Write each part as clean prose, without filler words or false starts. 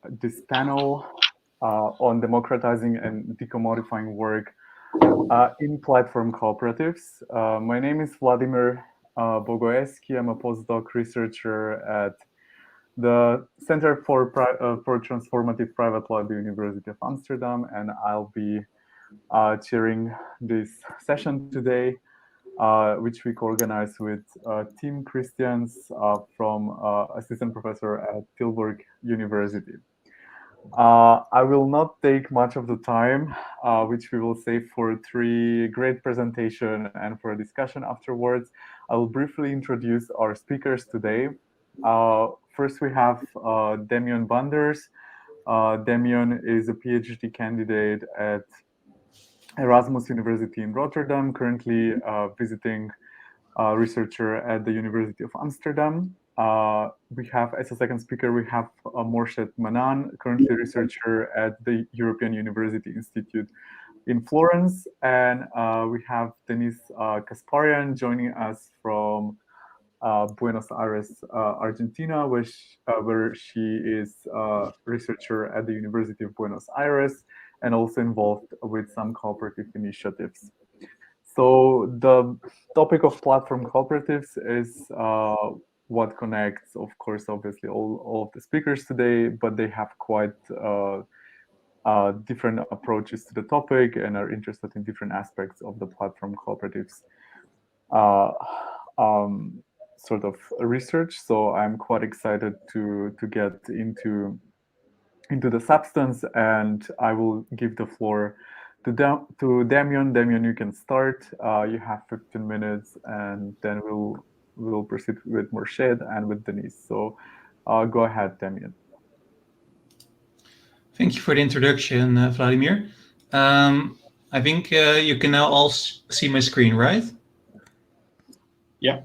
this panel on democratizing and decommodifying work in platform cooperatives. My name is Vladimir Bogoeski. I'm a postdoc researcher at the Center for Transformative Private Law at the University of Amsterdam, and I'll be chairing this session today, which we co-organize with Tim Christians from assistant professor at Tilburg University. I will not take much of the time, which we will save for three great presentation and for a discussion afterwards. I will briefly introduce our speakers today. First, we have Damion Bunders. Damion is a PhD candidate at Erasmus University in Rotterdam, currently visiting researcher at the University of Amsterdam. We have, as a second speaker, we have Morshed Manan, currently researcher at the European University Institute in Florence. And we have Denise Kasparian joining us from Buenos Aires, Argentina, where she is a researcher at the University of Buenos Aires and also involved with some cooperative initiatives. So the topic of platform cooperatives is what connects, of course, obviously all of the speakers today, but they have quite different approaches to the topic and are interested in different aspects of the platform cooperatives sort of research. So I'm quite excited to get into the substance, and I will give the floor to Damion. Damion, you can start. You have 15 minutes, and then we'll proceed with Morshed and with Denise. So go ahead, Damion. Thank you for the introduction, Vladimir. I think you can now all see my screen, right? Yeah.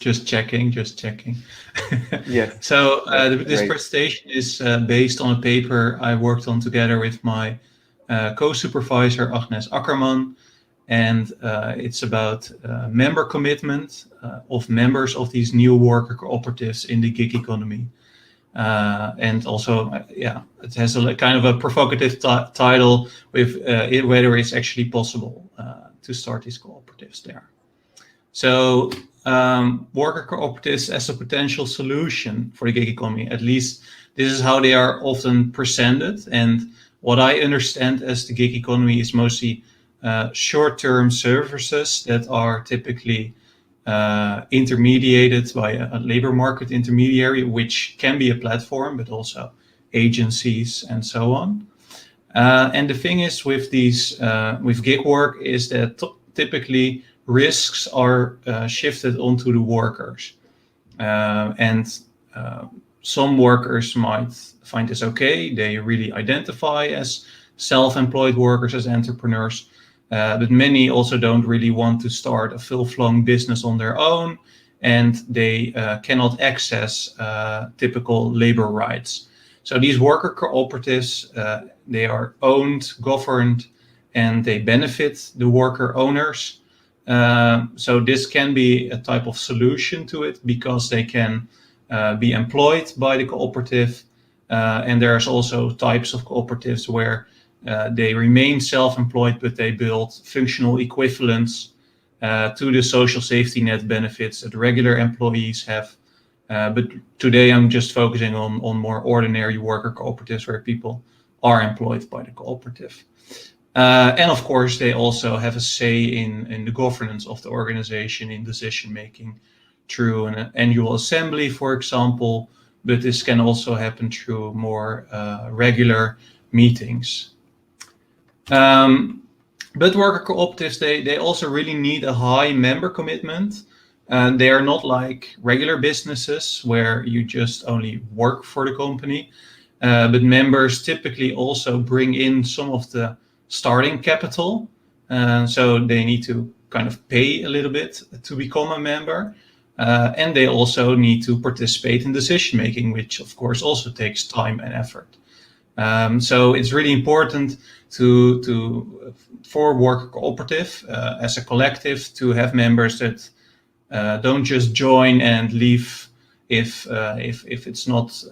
Just checking. Yes. So this presentation is based on a paper I worked on together with my co-supervisor Agnes Akkerman, and it's about member commitment of members of these new worker cooperatives in the gig economy. And also, it has a kind of a provocative title with whether it's actually possible to start these cooperatives there. So worker cooperatives as a potential solution for the gig economy, at least this is how they are often presented. And what I understand as the gig economy is mostly short-term services that are typically intermediated by a labor market intermediary, which can be a platform, but also agencies and so on. And the thing is with these, with gig work is that typically risks are shifted onto the workers. And some workers might find this okay. They really identify as self-employed workers, as entrepreneurs. But many also don't really want to start a full-blown business on their own, and they cannot access typical labor rights. So these worker cooperatives, they are owned, governed, and they benefit the worker owners. So this can be a type of solution to it because they can be employed by the cooperative. And there's also types of cooperatives where they remain self-employed, but they build functional equivalents to the social safety net benefits that regular employees have. But today I'm just focusing on more ordinary worker cooperatives where people are employed by the cooperative. And of course, they also have a say in the governance of the organization, in decision-making through an annual assembly, for example, but this can also happen through more regular meetings. But worker cooperatives, they also really need a high member commitment. And they are not like regular businesses where you just only work for the company, but members typically also bring in some of the starting capital. So they need to kind of pay a little bit to become a member. And they also need to participate in decision making, which of course also takes time and effort. So it's really important for worker cooperative as a collective to have members that don't just join and leave if it's not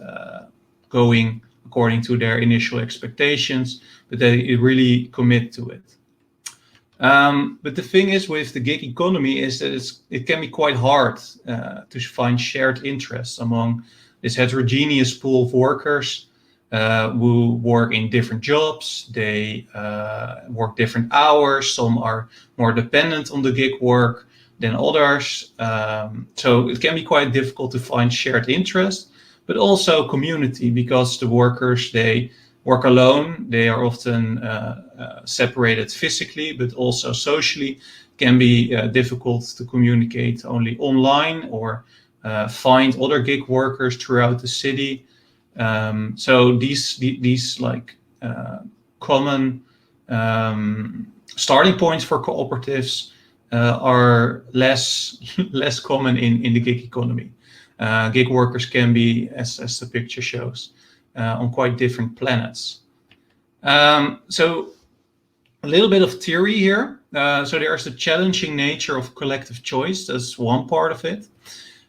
going according to their initial expectations, but they really commit to it. But the thing is with the gig economy is that it can be quite hard to find shared interests among this heterogeneous pool of workers who work in different jobs. They work different hours. Some are more dependent on the gig work than others. So it can be quite difficult to find shared interest, but also community, because the workers, they work alone. They are often separated physically, but also socially. Can be difficult to communicate only online or find other gig workers throughout the city. So these like common starting points for cooperatives are less common in the gig economy. Gig workers can be, as the picture shows, on quite different planets. So a little bit of theory here. So there's the challenging nature of collective choice. That's one part of it.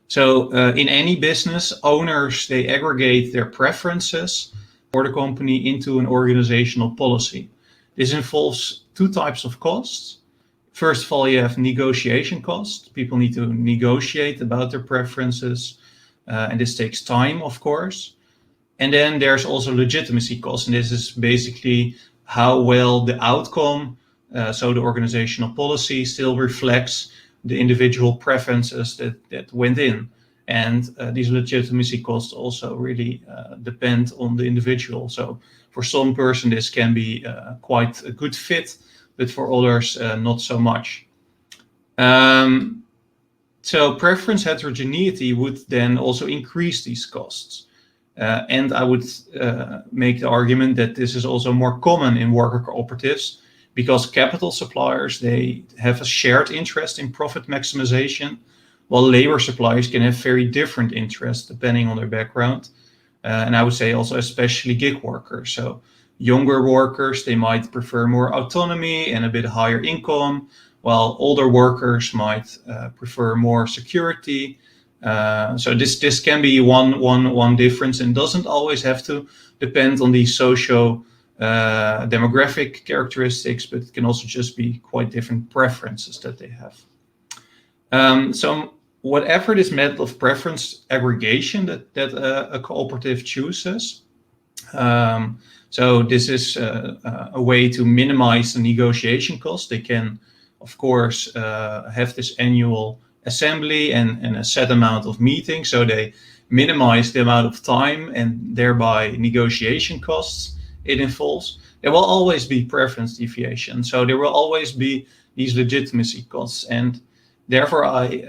So in any business, owners, they aggregate their preferences for the company into an organizational policy. This involves two types of costs. First of all, you have negotiation costs. People need to negotiate about their preferences, and this takes time, of course. And then there's also legitimacy costs, and this is basically how well the outcome, so the organizational policy, still reflects the individual preferences that went in. And these legitimacy costs also really depend on the individual. So for some person, this can be quite a good fit, but for others, not so much. So preference heterogeneity would then also increase these costs. And I would make the argument that this is also more common in worker cooperatives, because capital suppliers, they have a shared interest in profit maximization, while labor suppliers can have very different interests depending on their background. And I would say also especially gig workers. So younger workers, they might prefer more autonomy and a bit higher income, while older workers might prefer more security. So this can be one difference, and doesn't always have to depend on the demographic characteristics, but it can also just be quite different preferences that they have. So whatever this method of preference aggregation that a cooperative chooses, so this is a way to minimize the negotiation cost. They can, of course, have this annual assembly and a set amount of meetings, so they minimize the amount of time and thereby negotiation costs it involves. There will always be preference deviation, so there will always be these legitimacy costs, and therefore I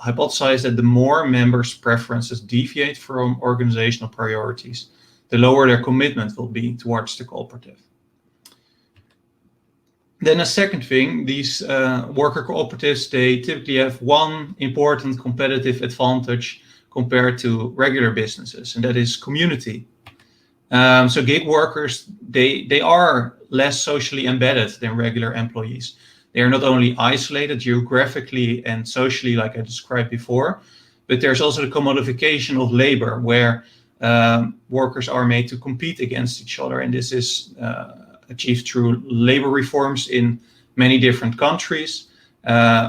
hypothesize that the more members' preferences deviate from organizational priorities, the lower their commitment will be towards the cooperative. Then a second thing, these worker cooperatives, they typically have one important competitive advantage compared to regular businesses, and that is community. So gig workers, they are less socially embedded than regular employees. They are not only isolated geographically and socially, like I described before, but there's also the commodification of labor, where workers are made to compete against each other, and this is achieved through labor reforms in many different countries,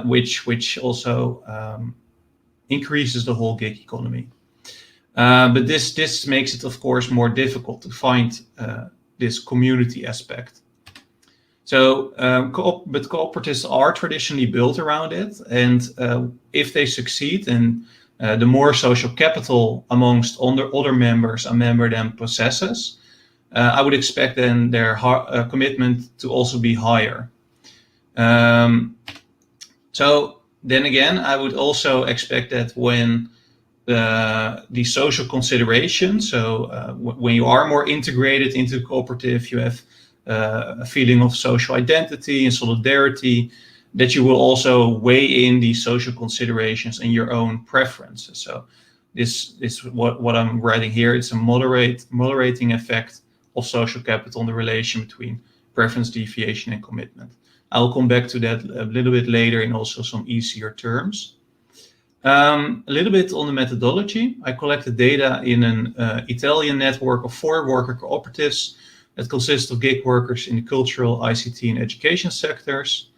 which also increases the whole gig economy. But this makes it, of course, more difficult to find this community aspect. So, but cooperatives are traditionally built around it, and if they succeed, and the more social capital amongst other members a member then possesses, I would expect then their commitment to also be higher. So then again, I would also expect that when the social considerations, so when you are more integrated into the cooperative, you have a feeling of social identity and solidarity, that you will also weigh in these social considerations and your own preferences. So this what I'm writing here, it's a moderating effect of social capital and the relation between preference deviation and commitment. I'll come back to that a little bit later in also some easier terms. A little bit on the methodology. I collected data in an Italian network of 4 worker cooperatives that consist of gig workers in the cultural, ICT, and education sectors.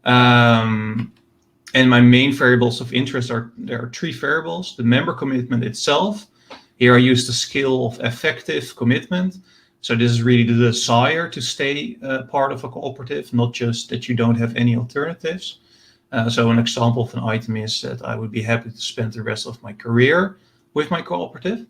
And my main variables of interest there are 3 variables. The member commitment itself. Here I use the scale of effective commitment. So this is really the desire to stay part of a cooperative, not just that you don't have any alternatives. So an example of an item is that I would be happy to spend the rest of my career with my cooperative.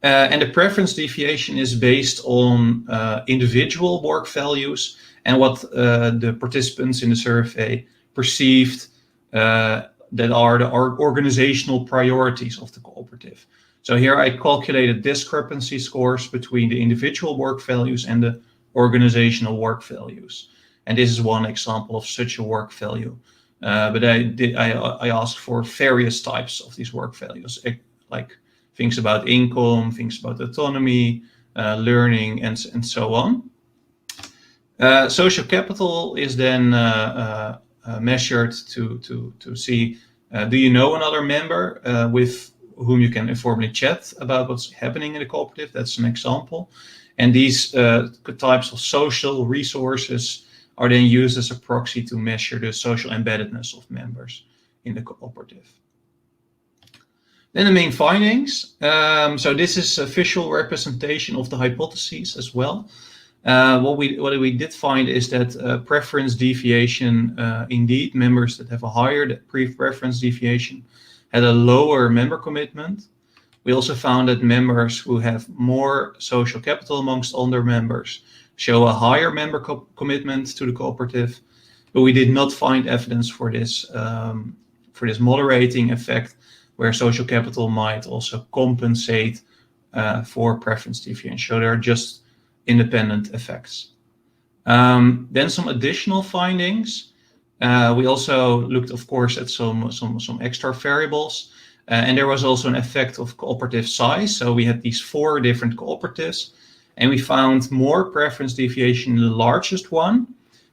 And the preference deviation is based on individual work values and what the participants in the survey perceived that are the organizational priorities of the cooperative. So here I calculated discrepancy scores between the individual work values and the organizational work values. And this is one example of such a work value. But I asked for various types of these work values, like things about income, things about autonomy, learning, and so on. Social capital is then measured to see, do you know another member with whom you can informally chat about what's happening in the cooperative? That's an example. And these types of social resources are then used as a proxy to measure the social embeddedness of members in the cooperative. Then the main findings. So this is a visual representation of the hypotheses as well. What we did find is that preference deviation, indeed, members that have a higher preference deviation had a lower member commitment. We also found that members who have more social capital amongst older members show a higher member commitment to the cooperative, but we did not find evidence for this moderating effect, where social capital might also compensate for preference deviation. So there are just independent effects. Then some additional findings. We also looked, of course, at some extra variables, and there was also an effect of cooperative size. So we had these 4 different cooperatives, and we found more preference deviation in the largest one,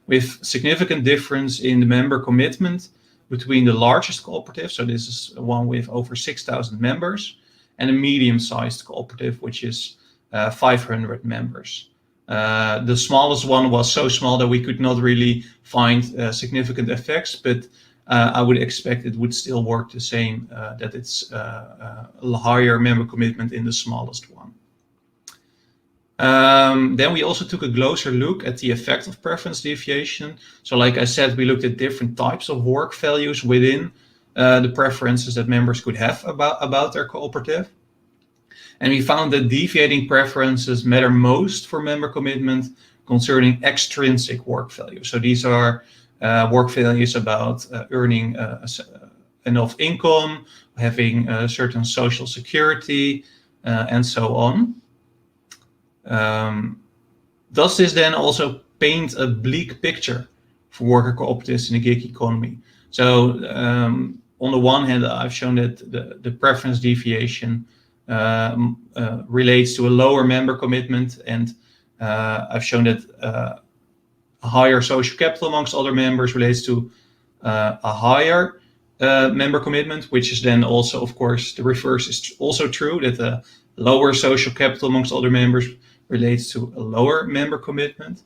with significant difference in the member commitment between the largest cooperative. So this is one with over 6,000 members, and a medium-sized cooperative, which is 500 members. The smallest one was so small that we could not really find significant effects, but I would expect it would still work the same, that it's a higher member commitment in the smallest one. Then we also took a closer look at the effect of preference deviation. So like I said, we looked at different types of work values within the preferences that members could have about their cooperative. And we found that deviating preferences matter most for member commitment concerning extrinsic work values. So these are work values about earning enough income, having a certain social security, and so on. Does this then also paint a bleak picture for worker cooperatives in the gig economy? So on the one hand, I've shown that the preference deviation relates to a lower member commitment, and I've shown that a higher social capital amongst other members relates to a higher member commitment, which is then also, of course, the reverse is also true, that the lower social capital amongst other members relates to a lower member commitment.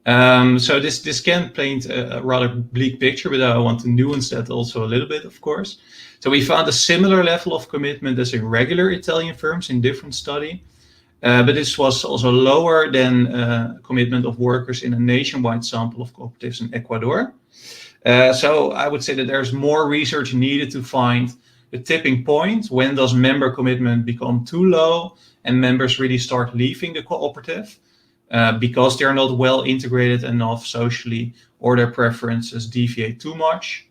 So this can paint a rather bleak picture, but I want to nuance that also a little bit, of course. So we found a similar level of commitment as in regular Italian firms in different study, but this was also lower than commitment of workers in a nationwide sample of cooperatives in Ecuador. So I would say that there's more research needed to find the tipping point. When does member commitment become too low and members really start leaving the cooperative because they're not well integrated enough socially, or their preferences deviate too much?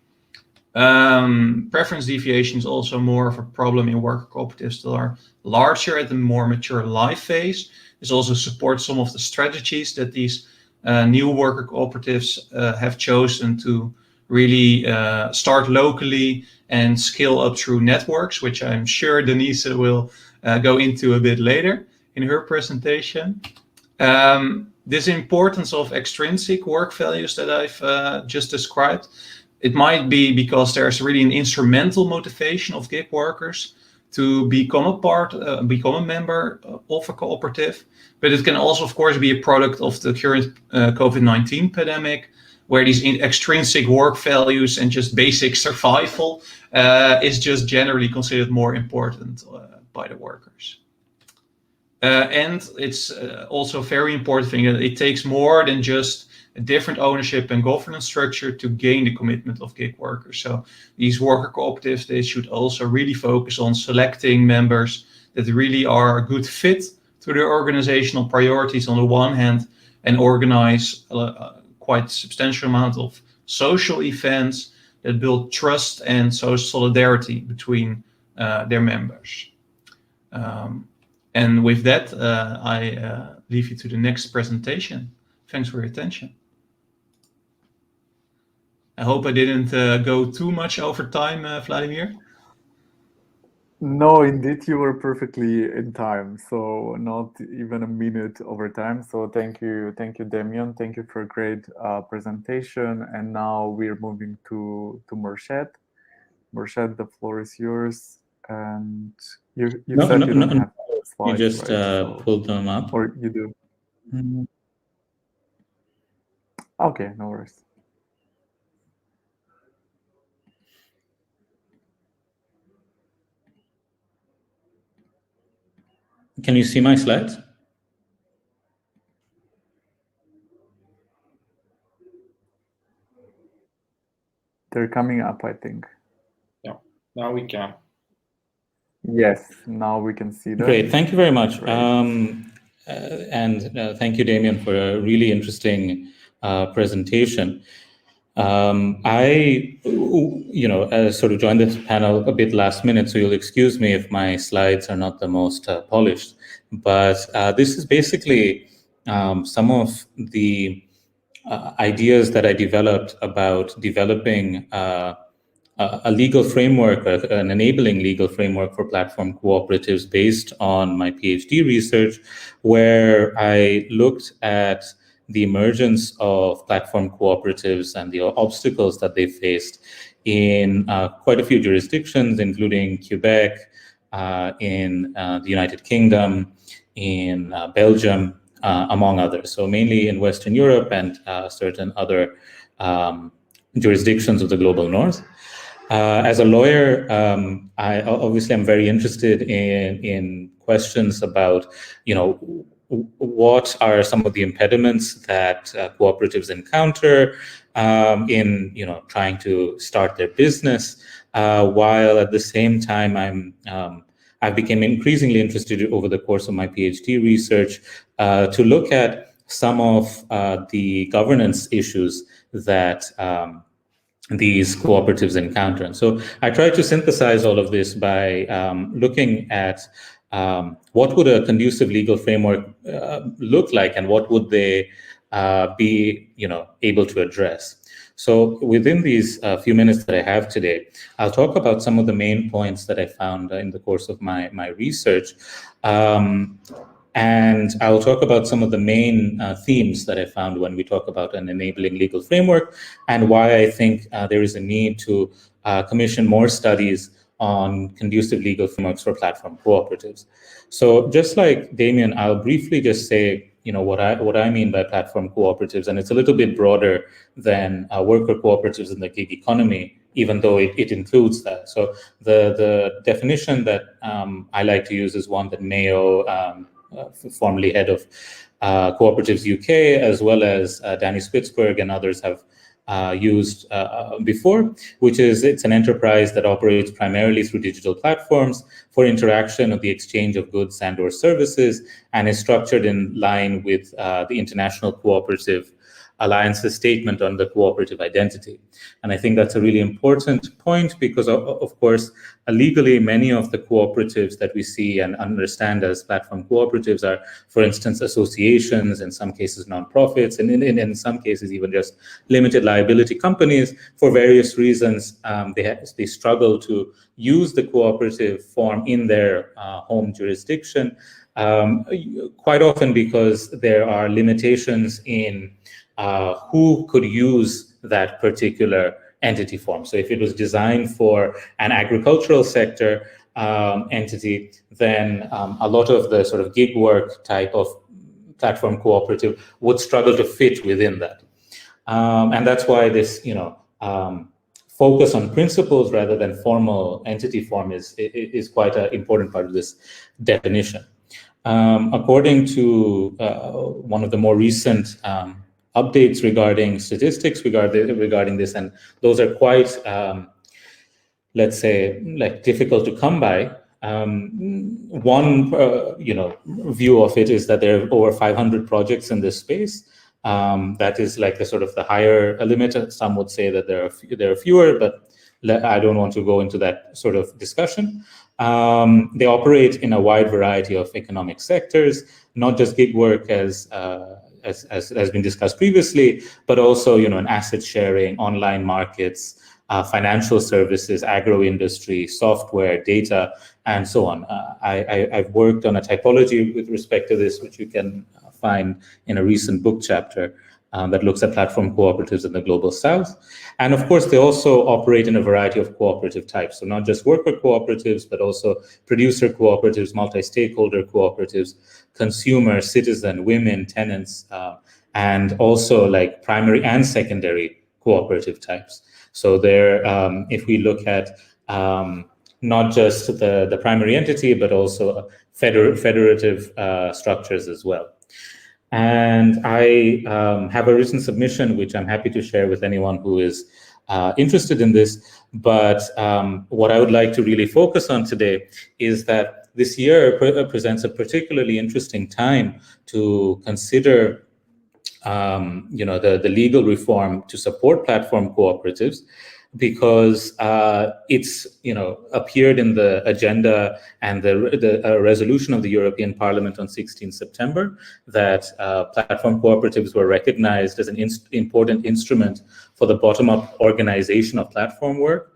Preference deviation is also more of a problem in worker cooperatives that are larger at the more mature life phase. This also supports some of the strategies that these new worker cooperatives have chosen to really start locally and scale up through networks, which I'm sure Denise will go into a bit later in her presentation. This importance of extrinsic work values that I've just described It might be because there's really an instrumental motivation of gig workers to become a member of a cooperative. But it can also, of course, be a product of the current COVID-19 pandemic, where these extrinsic work values and just basic survival is just generally considered more important by the workers. And it's also a very important thing that it takes more than just a different ownership and governance structure to gain the commitment of gig workers. So these worker cooperatives, they should also really focus on selecting members that really are a good fit to their organizational priorities on the one hand, and organize quite substantial amount of social events that build trust and social solidarity between their members. And with that, I leave you to the next presentation. Thanks for your attention. I hope I didn't go too much over time, Vladimir. No, indeed, you were perfectly in time, so not even a minute over time. So thank you, Damion. Thank you for a great presentation. And now we're moving to Murshad. Murshad, the floor is yours. And you said you don't have slides, you just right? pulled them up. Or you do? Mm-hmm. Okay, no worries. Can you see my slides? They're coming up, I think. Yeah, now we can. Yes, now we can see them. Great, thank you very much. And thank you, Damion, for a really interesting presentation. I, sort of joined this panel a bit last minute, so you'll excuse me if my slides are not the most polished. But this is basically some of the ideas that I developed about developing a legal framework, an enabling legal framework for platform cooperatives based on my PhD research, where I looked at the emergence of platform cooperatives and the obstacles that they faced in quite a few jurisdictions, including Quebec, in the United Kingdom, in Belgium, among others. So mainly in Western Europe and certain other jurisdictions of the global north. As a lawyer, I obviously am very interested in questions about, what are some of the impediments that cooperatives encounter in, trying to start their business, while at the same time I became increasingly interested over the course of my PhD research to look at some of the governance issues that these cooperatives encounter. And so I tried to synthesize all of this by looking at what would a conducive legal framework look like, and what would they be, able to address. So within these few minutes that I have today, I'll talk about some of the main points that I found in the course of my research. And I'll talk about some of the main themes that I found when we talk about an enabling legal framework, and why I think there is a need to commission more studies on conducive legal frameworks for platform cooperatives. So just like Damion, I'll briefly just say, what I mean by platform cooperatives, and it's a little bit broader than worker cooperatives in the gig economy, even though it includes that. So the definition that I like to use is one that Mayo, formerly head of Cooperatives UK, as well as Danny Spitzberg and others have used before, which is it's an enterprise that operates primarily through digital platforms for interaction of the exchange of goods and or services, and is structured in line with the International Cooperative Alliance's statement on the cooperative identity. And I think that's a really important point because, of course, legally, many of the cooperatives that we see and understand as platform cooperatives are, for instance, associations, in some cases nonprofits, and in some cases even just limited liability companies. For various reasons, they struggle to use the cooperative form in their home jurisdiction, quite often because there are limitations in who could use that particular entity form. So if it was designed for an agricultural sector entity, then a lot of the sort of gig work type of platform cooperative would struggle to fit within that. And that's why this, focus on principles rather than formal entity form is quite an important part of this definition. According to one of the more recent updates regarding statistics regarding this, and those are quite, let's say, like difficult to come by. One, view of it is that there are over 500 projects in this space. That is like the sort of the higher limit. Some would say that there are fewer, but I don't want to go into that sort of discussion. They operate in a wide variety of economic sectors, not just gig work as has been discussed previously, but also in asset sharing, online markets, financial services, agro industry, software, data, and so on. I've worked on a typology with respect to this, which you can find in a recent book chapter that looks at platform cooperatives in the global south. And of course, they also operate in a variety of cooperative types. So not just worker cooperatives, but also producer cooperatives, multi-stakeholder cooperatives, consumer, citizen, women, tenants, and also like primary and secondary cooperative types. So there, if we look at not just the primary entity, but also federative structures as well. And I have a written submission, which I'm happy to share with anyone who is interested in this. But what I would like to really focus on today is that this year presents a particularly interesting time to consider the legal reform to support platform cooperatives, because it's appeared in the agenda and the resolution of the European Parliament on 16 September that platform cooperatives were recognized as an important instrument for the bottom-up organization of platform work.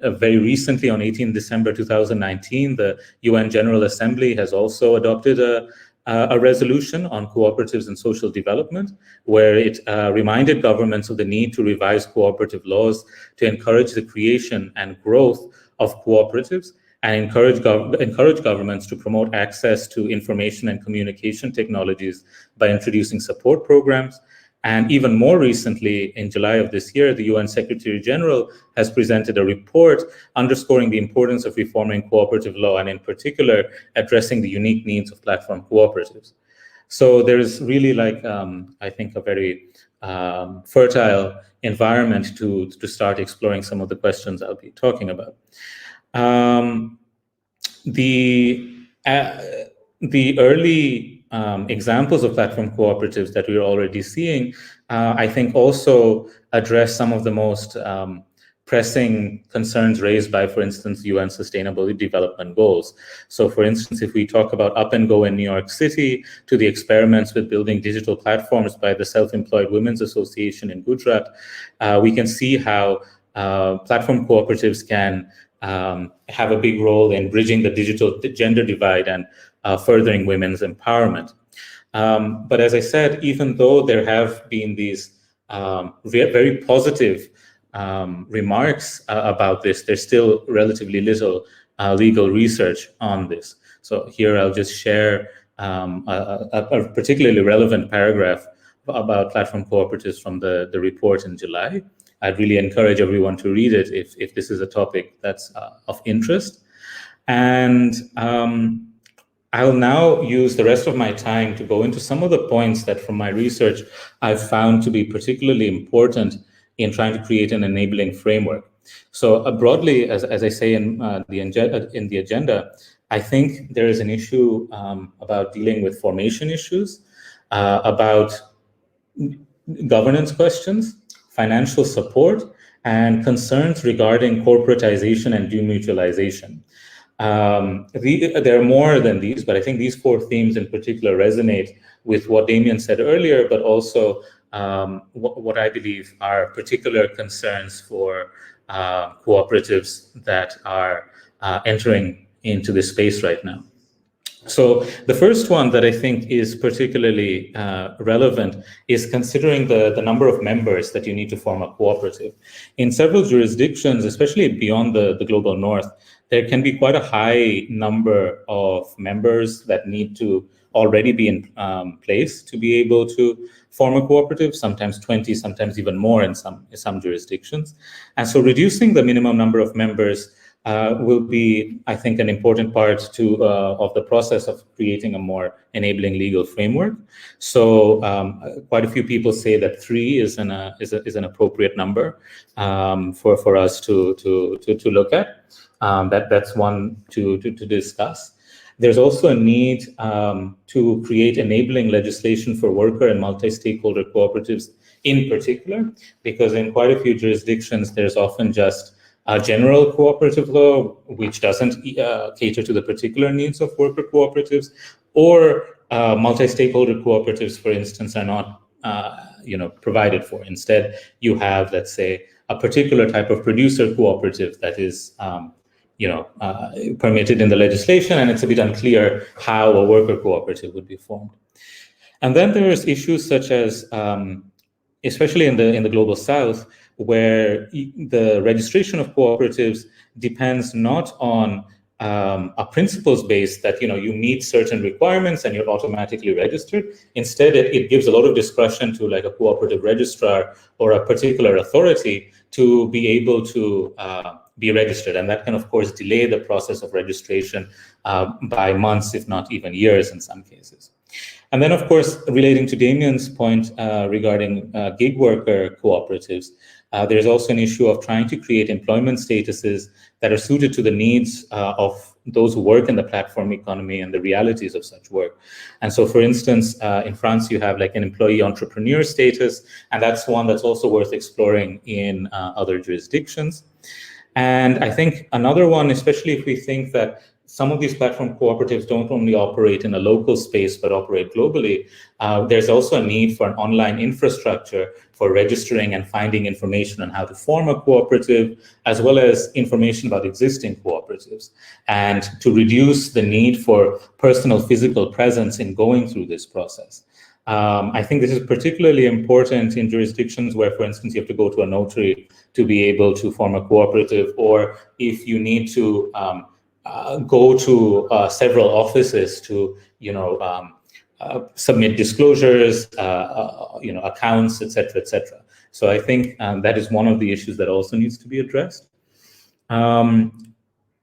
Very recently, on 18 December 2019, the UN General Assembly has also adopted a resolution on cooperatives and social development, where it reminded governments of the need to revise cooperative laws to encourage the creation and growth of cooperatives, and encourage governments to promote access to information and communication technologies by introducing support programs. And even more recently, in July of this year, the UN Secretary General has presented a report underscoring the importance of reforming cooperative law, and in particular, addressing the unique needs of platform cooperatives. So there's really, I think, a very fertile environment to start exploring some of the questions I'll be talking about. The early examples of platform cooperatives that we're already seeing, I think also address some of the most pressing concerns raised by, for instance, UN Sustainable Development Goals. So for instance, if we talk about Up and Go in New York City, to the experiments with building digital platforms by the Self-Employed Women's Association in Gujarat, we can see how platform cooperatives can have a big role in bridging the digital gender divide and furthering women's empowerment. But as I said, even though there have been these very positive remarks about this, there's still relatively little legal research on this. So here I'll just share a particularly relevant paragraph about platform cooperatives from the report in July. I'd really encourage everyone to read it if this is a topic that's of interest. And I'll now use the rest of my time to go into some of the points that from my research I've found to be particularly important in trying to create an enabling framework. So broadly, as I say in the agenda, I think there is an issue about dealing with formation issues, about governance questions, financial support, and concerns regarding corporatization and demutualization. There are more than these, but I think these four themes in particular resonate with what Damion said earlier, but also what I believe are particular concerns for cooperatives that are entering into this space right now. So the first one that I think is particularly relevant is considering the number of members that you need to form a cooperative. In several jurisdictions, especially beyond the global north, there can be quite a high number of members that need to already be in place to be able to form a cooperative, sometimes 20, sometimes even more in some jurisdictions. And so reducing the minimum number of members will be, I think, an important part of the process of creating a more enabling legal framework. So quite a few people say that 3 is an appropriate number for us to look at. That's one to discuss. There's also a need to create enabling legislation for worker and multi-stakeholder cooperatives in particular, because in quite a few jurisdictions, there's often just a general cooperative law, which doesn't cater to the particular needs of worker cooperatives, or multi-stakeholder cooperatives, for instance, are not provided for. Instead, you have, let's say, a particular type of producer cooperative that is permitted in the legislation, and it's a bit unclear how a worker cooperative would be formed. And then there's issues such as, especially in the global south, where the registration of cooperatives depends not on a principles base that you meet certain requirements and you're automatically registered. Instead, it gives a lot of discretion to like a cooperative registrar or a particular authority to be able to be registered, and that can of course delay the process of registration by months, if not even years in some cases. And then, of course, relating to Damion's point regarding gig worker cooperatives, there's also an issue of trying to create employment statuses that are suited to the needs of those who work in the platform economy and the realities of such work. And so, for instance, in France, you have like an employee entrepreneur status, and that's one that's also worth exploring in other jurisdictions. And I think another one, especially if we think that some of these platform cooperatives don't only operate in a local space, but operate globally, there's also a need for an online infrastructure for registering and finding information on how to form a cooperative, as well as information about existing cooperatives, and to reduce the need for personal physical presence in going through this process. I think this is particularly important in jurisdictions where, for instance, you have to go to a notary to be able to form a cooperative, or if you need to go to several offices to, submit disclosures, accounts, etc., etc. So I think that is one of the issues that also needs to be addressed.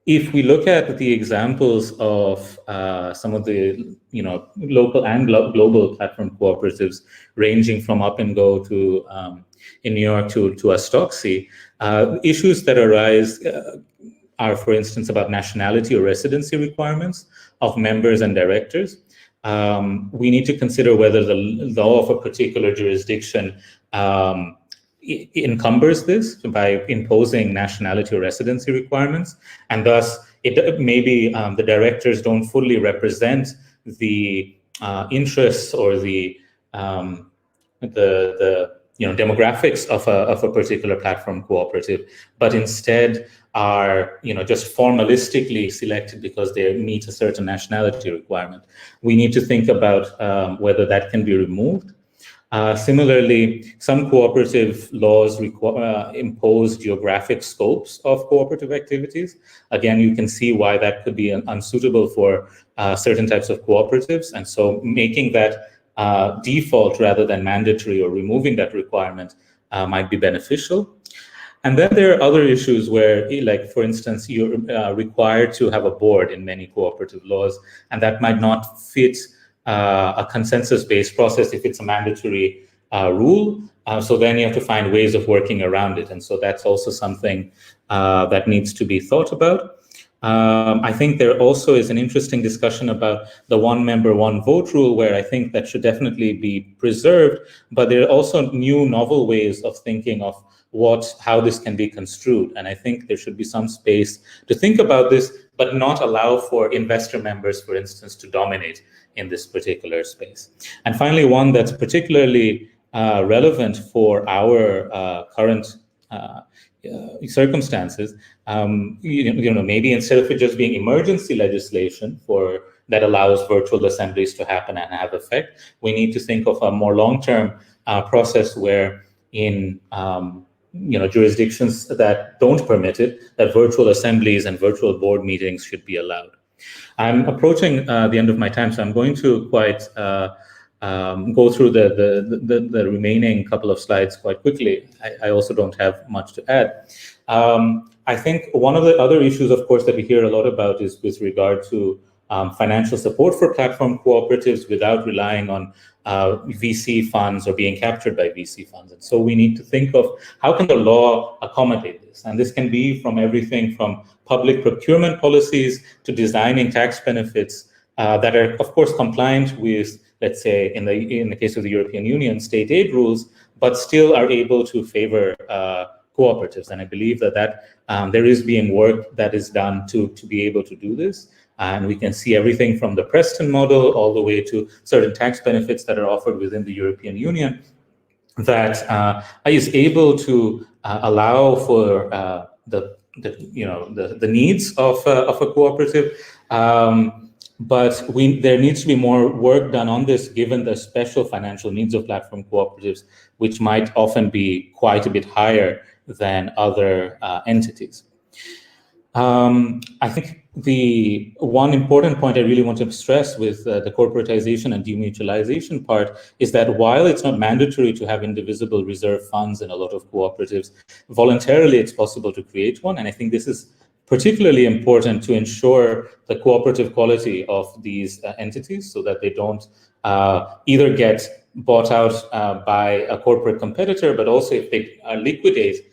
If we look at the examples of some of the local and global platform cooperatives, ranging from Up and Go to in New York to Astoxi, issues that arise are, for instance, about nationality or residency requirements of members and directors. We need to consider whether the law of a particular jurisdiction encumbers this by imposing nationality or residency requirements, and thus maybe the directors don't fully represent the interests or the demographics of a particular platform cooperative, but instead are just formalistically selected because they meet a certain nationality requirement. We need to think about whether that can be removed. Similarly, some cooperative laws impose geographic scopes of cooperative activities. Again, you can see why that could be unsuitable for certain types of cooperatives, and so making that default rather than mandatory or removing that requirement might be beneficial. And then there are other issues where, like, for instance, you're required to have a board in many cooperative laws, and that might not fit a consensus-based process if it's a mandatory rule. So then you have to find ways of working around it. And so that's also something that needs to be thought about. I think there also is an interesting discussion about the one member, one vote rule, where I think that should definitely be preserved, but there are also new novel ways of thinking of how this can be construed. And I think there should be some space to think about this, but not allow for investor members, for instance, to dominate in this particular space. And finally, one that's particularly relevant for our current circumstances, maybe instead of it just being emergency legislation for that allows virtual assemblies to happen and have effect. We need to think of a more long-term process where in jurisdictions that don't permit it, that virtual assemblies and virtual board meetings should be allowed. I'm approaching the end of my time, so I'm going to quite go through the remaining couple of slides quite quickly. I also don't have much to add. I think one of the other issues, of course, that we hear a lot about is with regard to financial support for platform cooperatives without relying on VC funds or being captured by VC funds. And so we need to think of how can the law accommodate this? And this can be from everything from public procurement policies to designing tax benefits that are, of course, compliant with, let's say, in the case of the European Union, state aid rules, but still are able to favor cooperatives. And I believe that there is being work that is done to be able to do this. And we can see everything from the Preston model all the way to certain tax benefits that are offered within the European Union that is able to allow for the needs of a cooperative. But there needs to be more work done on this, given the special financial needs of platform cooperatives, which might often be quite a bit higher than other entities. I think the one important point I really want to stress with the corporatization and demutualization part is that while it's not mandatory to have indivisible reserve funds in a lot of cooperatives, voluntarily it's possible to create one. And I think this is particularly important to ensure the cooperative quality of these entities so that they don't either get bought out by a corporate competitor, but also if they liquidate,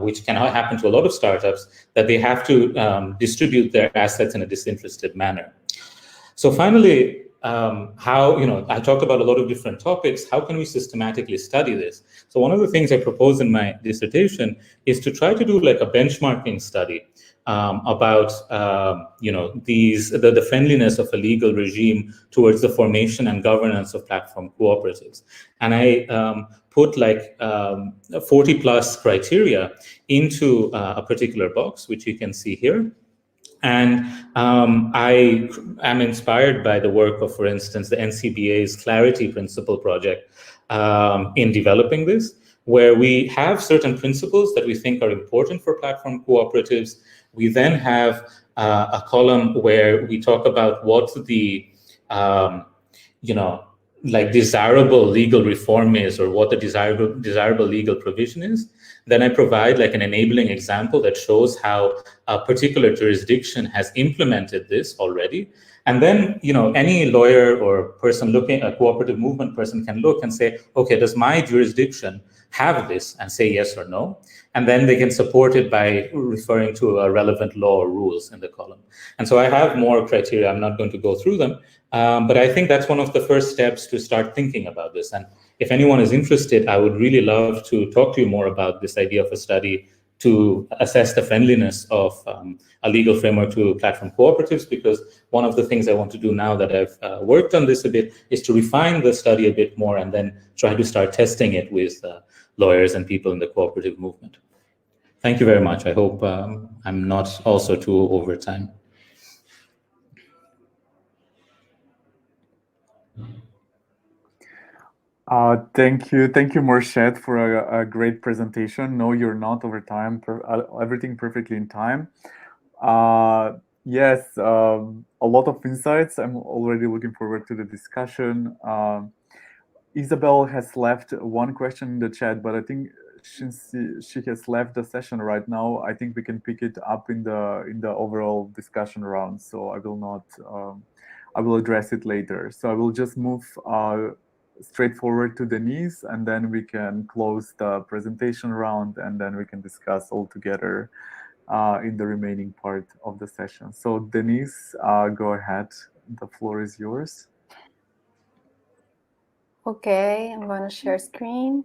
which can happen to a lot of startups, that they have to distribute their assets in a disinterested manner. So finally, I talked about a lot of different topics. How can we systematically study this? So one of the things I propose in my dissertation is to try to do like a benchmarking study about the friendliness of a legal regime towards the formation and governance of platform cooperatives. And I put like 40 plus criteria into a particular box, which you can see here. And I am inspired by the work of, for instance, the NCBA's Clarity Principle project in developing this, where we have certain principles that we think are important for platform cooperatives. We then have a column where we talk about what the, desirable legal reform is, or what the desirable legal provision is. Then I provide like an enabling example that shows how a particular jurisdiction has implemented this already. And then, any lawyer or person looking, a cooperative movement person can look and say, okay, does my jurisdiction have this, and say yes or no? And then they can support it by referring to a relevant law or rules in the column. And so I have more criteria. I'm not going to go through them, but I think that's one of the first steps to start thinking about this. And if anyone is interested, I would really love to talk to you more about this idea of a study to assess the friendliness of a legal framework to platform cooperatives, because one of the things I want to do now that I've worked on this a bit is to refine the study a bit more and then try to start testing it with lawyers and people in the cooperative movement. Thank you very much. I hope I'm not also too over time. Thank you, Morshed, for a great presentation. No, you're not over time. Everything perfectly in time. Yes, a lot of insights. I'm already looking forward to the discussion. Isabel has left one question in the chat, but I think since she has left the session right now, I think we can pick it up in the overall discussion round. So I will not. I will address it later. So I will just move straight forward to Denise, and then we can close the presentation round, and then we can discuss all together in the remaining part of the session. So Denise, go ahead. The floor is yours. Okay, I'm going to share screen.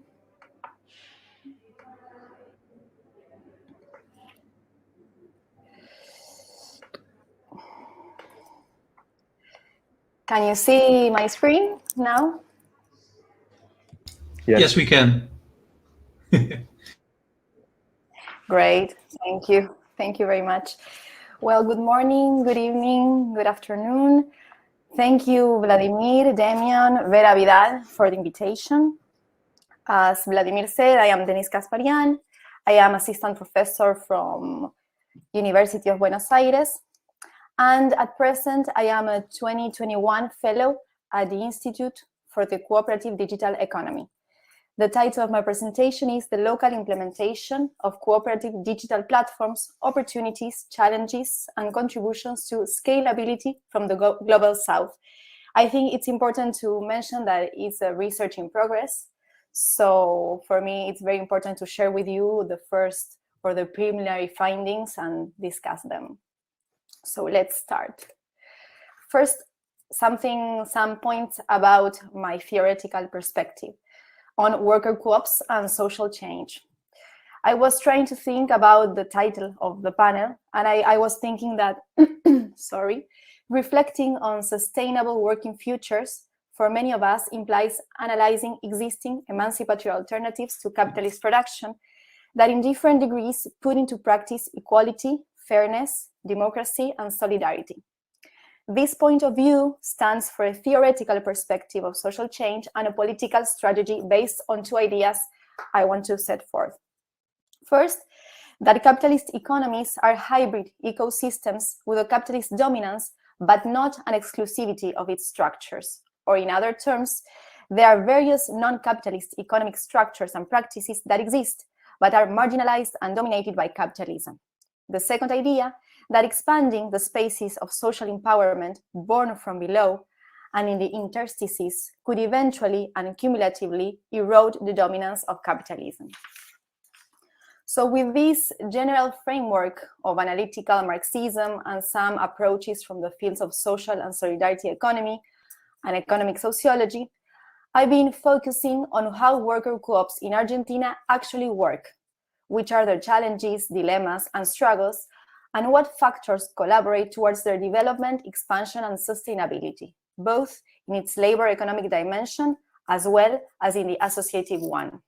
Can you see my screen now? Yes, we can. Great, thank you. Thank you very much. Well, good morning, good evening, good afternoon. Thank you, Vladimir, Damion, Vera, Vidal, for the invitation. As Vladimir said, I am Denise Kasparian. I am assistant professor from University of Buenos Aires. And at present, I am a 2021 fellow at the Institute for the Cooperative Digital Economy. The title of my presentation is The Local Implementation of Cooperative Digital Platforms, Opportunities, Challenges, and Contributions to Scalability from the Global South. I think it's important to mention that it's a research in progress. So for me, it's very important to share with you the first or the preliminary findings and discuss them. So let's start. First, some points about my theoretical perspective on worker co-ops and social change. I was trying to think about the title of the panel, and I was thinking that, reflecting on sustainable working futures for many of us implies analyzing existing emancipatory alternatives to capitalist production that in different degrees put into practice equality, fairness, democracy, and solidarity. This point of view stands for a theoretical perspective of social change and a political strategy based on two ideas I want to set forth. First, that capitalist economies are hybrid ecosystems with a capitalist dominance, but not an exclusivity of its structures. Or in other terms, there are various non-capitalist economic structures and practices that exist, but are marginalized and dominated by capitalism. The second idea, that expanding the spaces of social empowerment born from below and in the interstices could eventually and cumulatively erode the dominance of capitalism. So with this general framework of analytical Marxism and some approaches from the fields of social and solidarity economy and economic sociology, I've been focusing on how worker co-ops in Argentina actually work, which are their challenges, dilemmas, and struggles, and what factors collaborate towards their development, expansion, and sustainability, both in its labor economic dimension as well as in the associative one.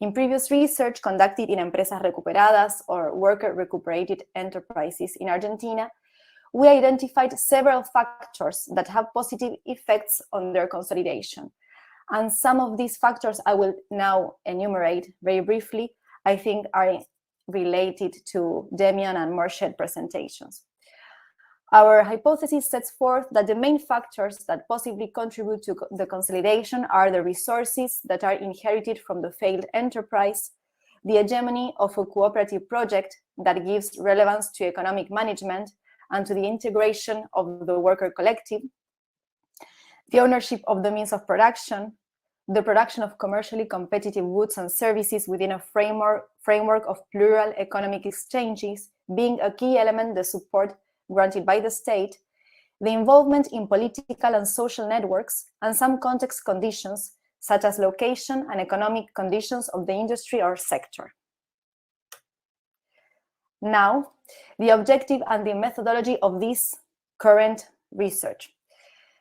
In previous research conducted in Empresas Recuperadas or worker recuperated enterprises in Argentina, we identified several factors that have positive effects on their consolidation. And some of these factors I will now enumerate very briefly, I think are related to Damion and Morshed presentations. Our hypothesis sets forth that the main factors that possibly contribute to the consolidation are the resources that are inherited from the failed enterprise, the hegemony of a cooperative project that gives relevance to economic management and to the integration of the worker collective, the ownership of the means of production, the production of commercially competitive goods and services within a framework of plural economic exchanges being a key element, the support granted by the state, the involvement in political and social networks, and some context conditions, such as location and economic conditions of the industry or sector. Now, the objective and the methodology of this current research.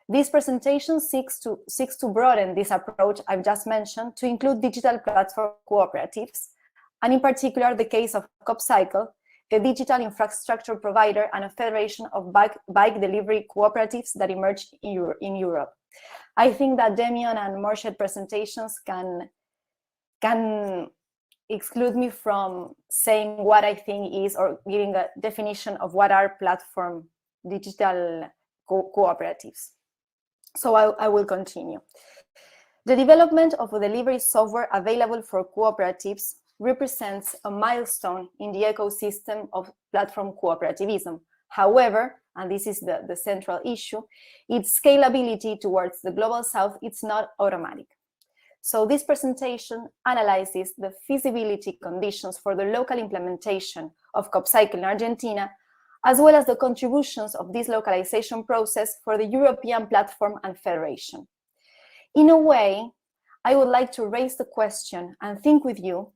This presentation seeks to broaden this approach I've just mentioned to include digital platform cooperatives, and in particular the case of CoopCycle, a digital infrastructure provider and a federation of bike delivery cooperatives that emerged in Europe. I think that Damion and Morshed presentations can exclude me from saying what I think is, or giving a definition of what are platform digital cooperatives. So I will continue. The development of a delivery software available for cooperatives represents a milestone in the ecosystem of platform cooperativism. However, and this is the central issue, its scalability towards the Global South is not automatic. So this presentation analyzes the feasibility conditions for the local implementation of CoopCycle in Argentina, as well as the contributions of this localization process for the European platform and federation. In a way, I would like to raise the question and think with you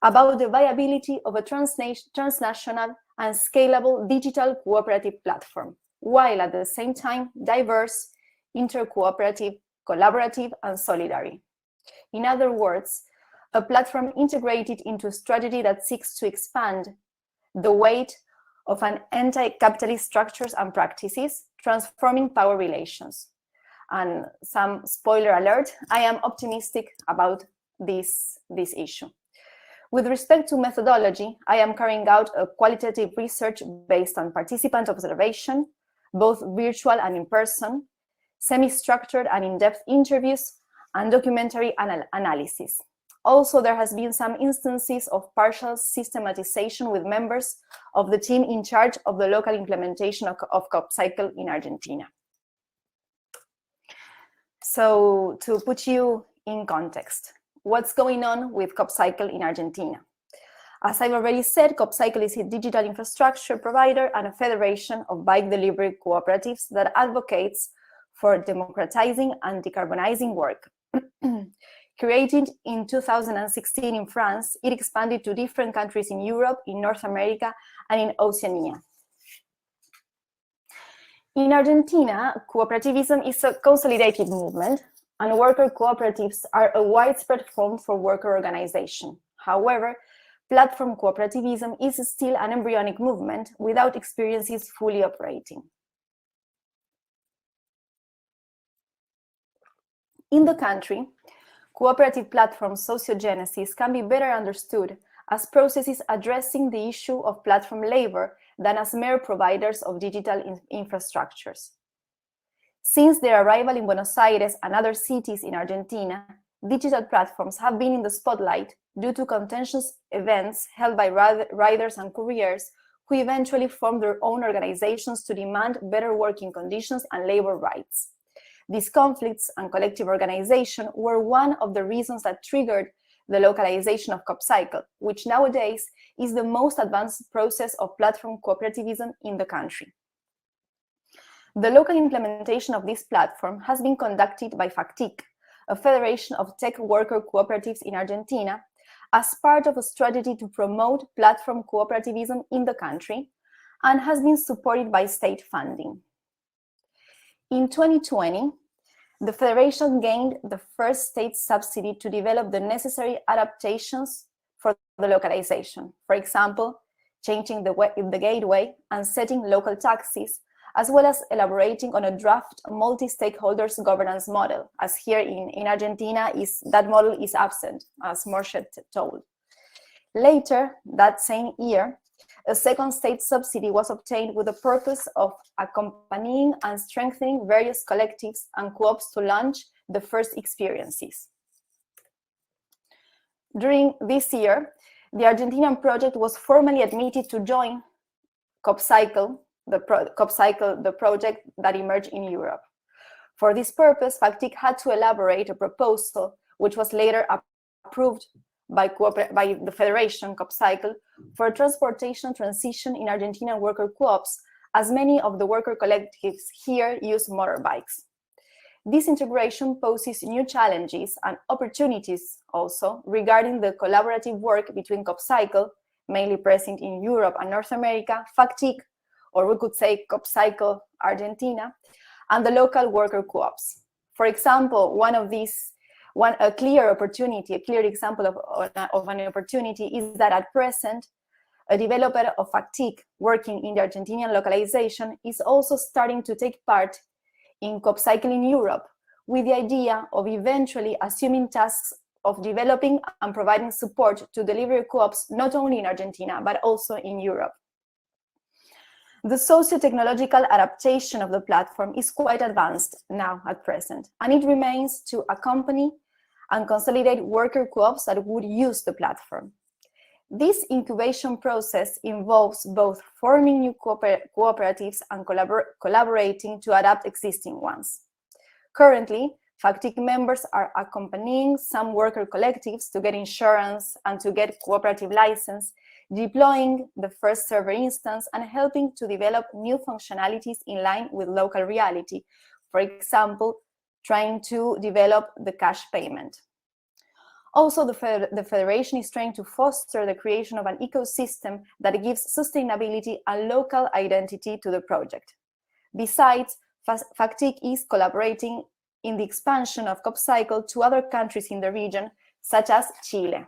about the viability of a transnational and scalable digital cooperative platform, while at the same time diverse, intercooperative, collaborative, and solidary. In other words, a platform integrated into a strategy that seeks to expand the weight of an anti-capitalist structures and practices, transforming power relations. And some spoiler alert, I am optimistic about this issue. With respect to methodology, I am carrying out a qualitative research based on participant observation, both virtual and in person, semi-structured and in-depth interviews, and documentary analysis. Also, there has been some instances of partial systematization with members of the team in charge of the local implementation of COP-cycle in Argentina. So, to put you in context, what's going on with COP-cycle in Argentina? As I've already said, COP-cycle is a digital infrastructure provider and a federation of bike delivery cooperatives that advocates for democratizing and decarbonizing work. Created in 2016 in France, it expanded to different countries in Europe, in North America, and in Oceania. In Argentina, cooperativism is a consolidated movement, and worker cooperatives are a widespread form for worker organization. However, platform cooperativism is still an embryonic movement without experiences fully operating. In the country, cooperative platform sociogenesis can be better understood as processes addressing the issue of platform labor than as mere providers of digital infrastructures. Since their arrival in Buenos Aires and other cities in Argentina, digital platforms have been in the spotlight due to contentious events held by riders and couriers who eventually formed their own organizations to demand better working conditions and labor rights. These conflicts and collective organization were one of the reasons that triggered the localization of COP-cycle, which nowadays is the most advanced process of platform cooperativism in the country. The local implementation of this platform has been conducted by FACTIC, a federation of tech worker cooperatives in Argentina, as part of a strategy to promote platform cooperativism in the country, and has been supported by state funding. In 2020, the Federation gained the first state subsidy to develop the necessary adaptations for the localization. For example, changing the gateway and setting local taxes, as well as elaborating on a draft multi-stakeholders governance model, as here in Argentina, that model is absent, as Morshed told. Later, that same year, a second state subsidy was obtained with the purpose of accompanying and strengthening various collectives and co-ops to launch the first experiences. During this year, the Argentinian project was formally admitted to join COP-cycle, the project that emerged in Europe. For this purpose, FACTIC had to elaborate a proposal, which was later approved by the Federation COP-cycle, for transportation transition in Argentinian worker co-ops, as many of the worker collectives here use motorbikes. This integration poses new challenges and opportunities also regarding the collaborative work between COP-cycle, mainly present in Europe and North America, FACTIC, or we could say COP-cycle Argentina, and the local worker co-ops. For example, a clear example of an opportunity is that at present, a developer of FACTIC working in the Argentinian localization is also starting to take part in COP-cycle in Europe, with the idea of eventually assuming tasks of developing and providing support to delivery co-ops not only in Argentina, but also in Europe. The socio-technological adaptation of the platform is quite advanced now at present, and it remains to accompany and consolidate worker co-ops that would use the platform. This incubation process involves both forming new cooperatives and collaborating to adapt existing ones. Currently, FACTIC members are accompanying some worker collectives to get insurance and to get cooperative license, deploying the first server instance and helping to develop new functionalities in line with local reality. For example, trying to develop the cash payment. Also, the Federation is trying to foster the creation of an ecosystem that gives sustainability and local identity to the project. Besides, FACTIC is collaborating in the expansion of COP-cycle to other countries in the region, such as Chile.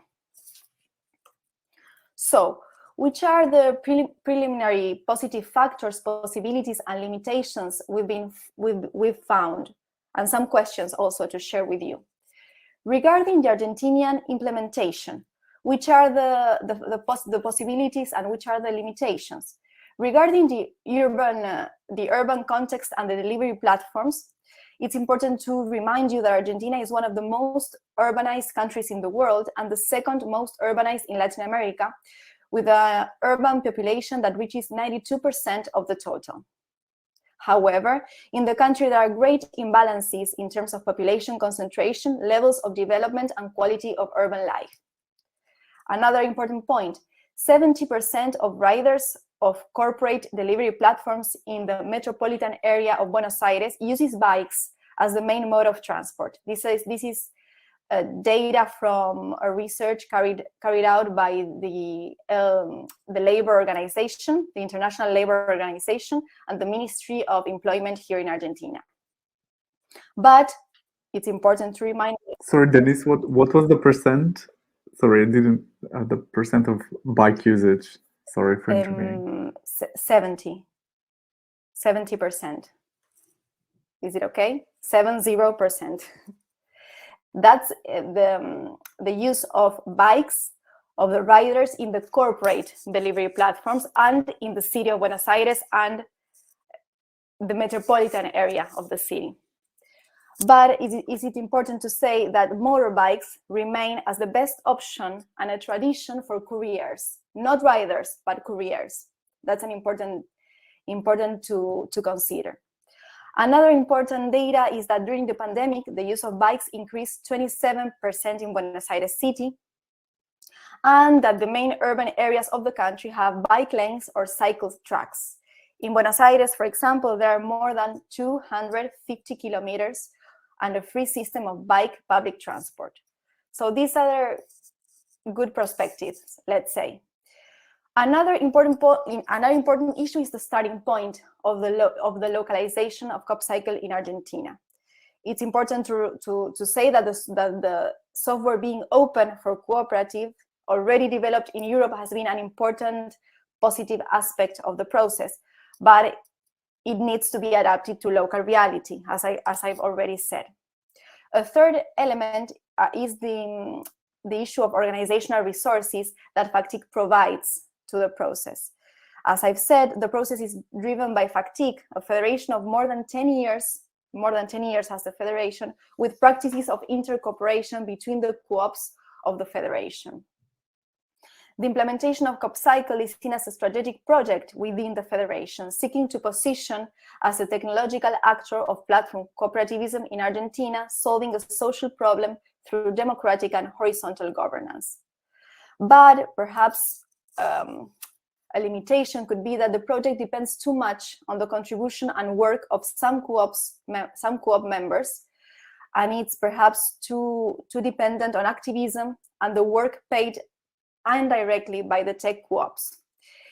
So, Which are the preliminary positive factors, possibilities, and limitations we've found, and some questions also to share with you. Regarding the Argentinian implementation, which are the possibilities and which are the limitations? Regarding the urban context and the delivery platforms, it's important to remind you that Argentina is one of the most urbanized countries in the world and the second most urbanized in Latin America, with an urban population that reaches 92% of the total. However, in the country, there are great imbalances in terms of population concentration, levels of development, and quality of urban life. Another important point, 70% of riders of corporate delivery platforms in the metropolitan area of Buenos Aires uses bikes as the main mode of transport. This is data from a research carried out by the labor organization, the International Labor Organization, and the Ministry of Employment here in Argentina. But it's important to remind. Sorry, Denise, what was the percent? Sorry, I didn't. The percent of bike usage. Sorry for intervening. 70%. Is it okay? 70%. That's the use of bikes of the riders in the corporate delivery platforms and in the city of Buenos Aires and the metropolitan area of the city. But is it important to say that motorbikes remain as the best option and a tradition for couriers, not riders, but couriers. That's an important to consider. Another important data is that during the pandemic, the use of bikes increased 27% in Buenos Aires city, and that the main urban areas of the country have bike lanes or cycle tracks. In Buenos Aires, for example, there are more than 250 kilometers and a free system of bike public transport. So these are good perspectives, let's say. Another important issue is the starting point of the localization of COP-cycle in Argentina. It's important to say that the software being open for cooperative, already developed in Europe, has been an important positive aspect of the process, but it needs to be adapted to local reality, as I've already said. A third element is the issue of organizational resources that FACTIC provides to the process. As I've said, the process is driven by FACTIC, a federation of more than 10 years as a federation, with practices of intercooperation between the co-ops of the federation. The implementation of COP-cycle is seen as a strategic project within the federation, seeking to position as a technological actor of platform cooperativism in Argentina, solving a social problem through democratic and horizontal governance. But perhaps a limitation could be that the project depends too much on the contribution and work of some co-op members, and it's perhaps too dependent on activism and the work paid indirectly by the tech co-ops.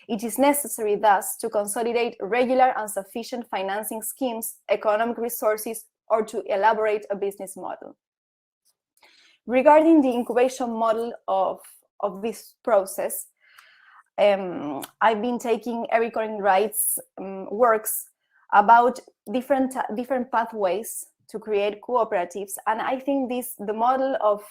It is necessary, thus, to consolidate regular and sufficient financing schemes, economic resources, or to elaborate a business model. Regarding the incubation model of this process, I've been taking Eric Wright's works about different pathways to create cooperatives, and I think the model of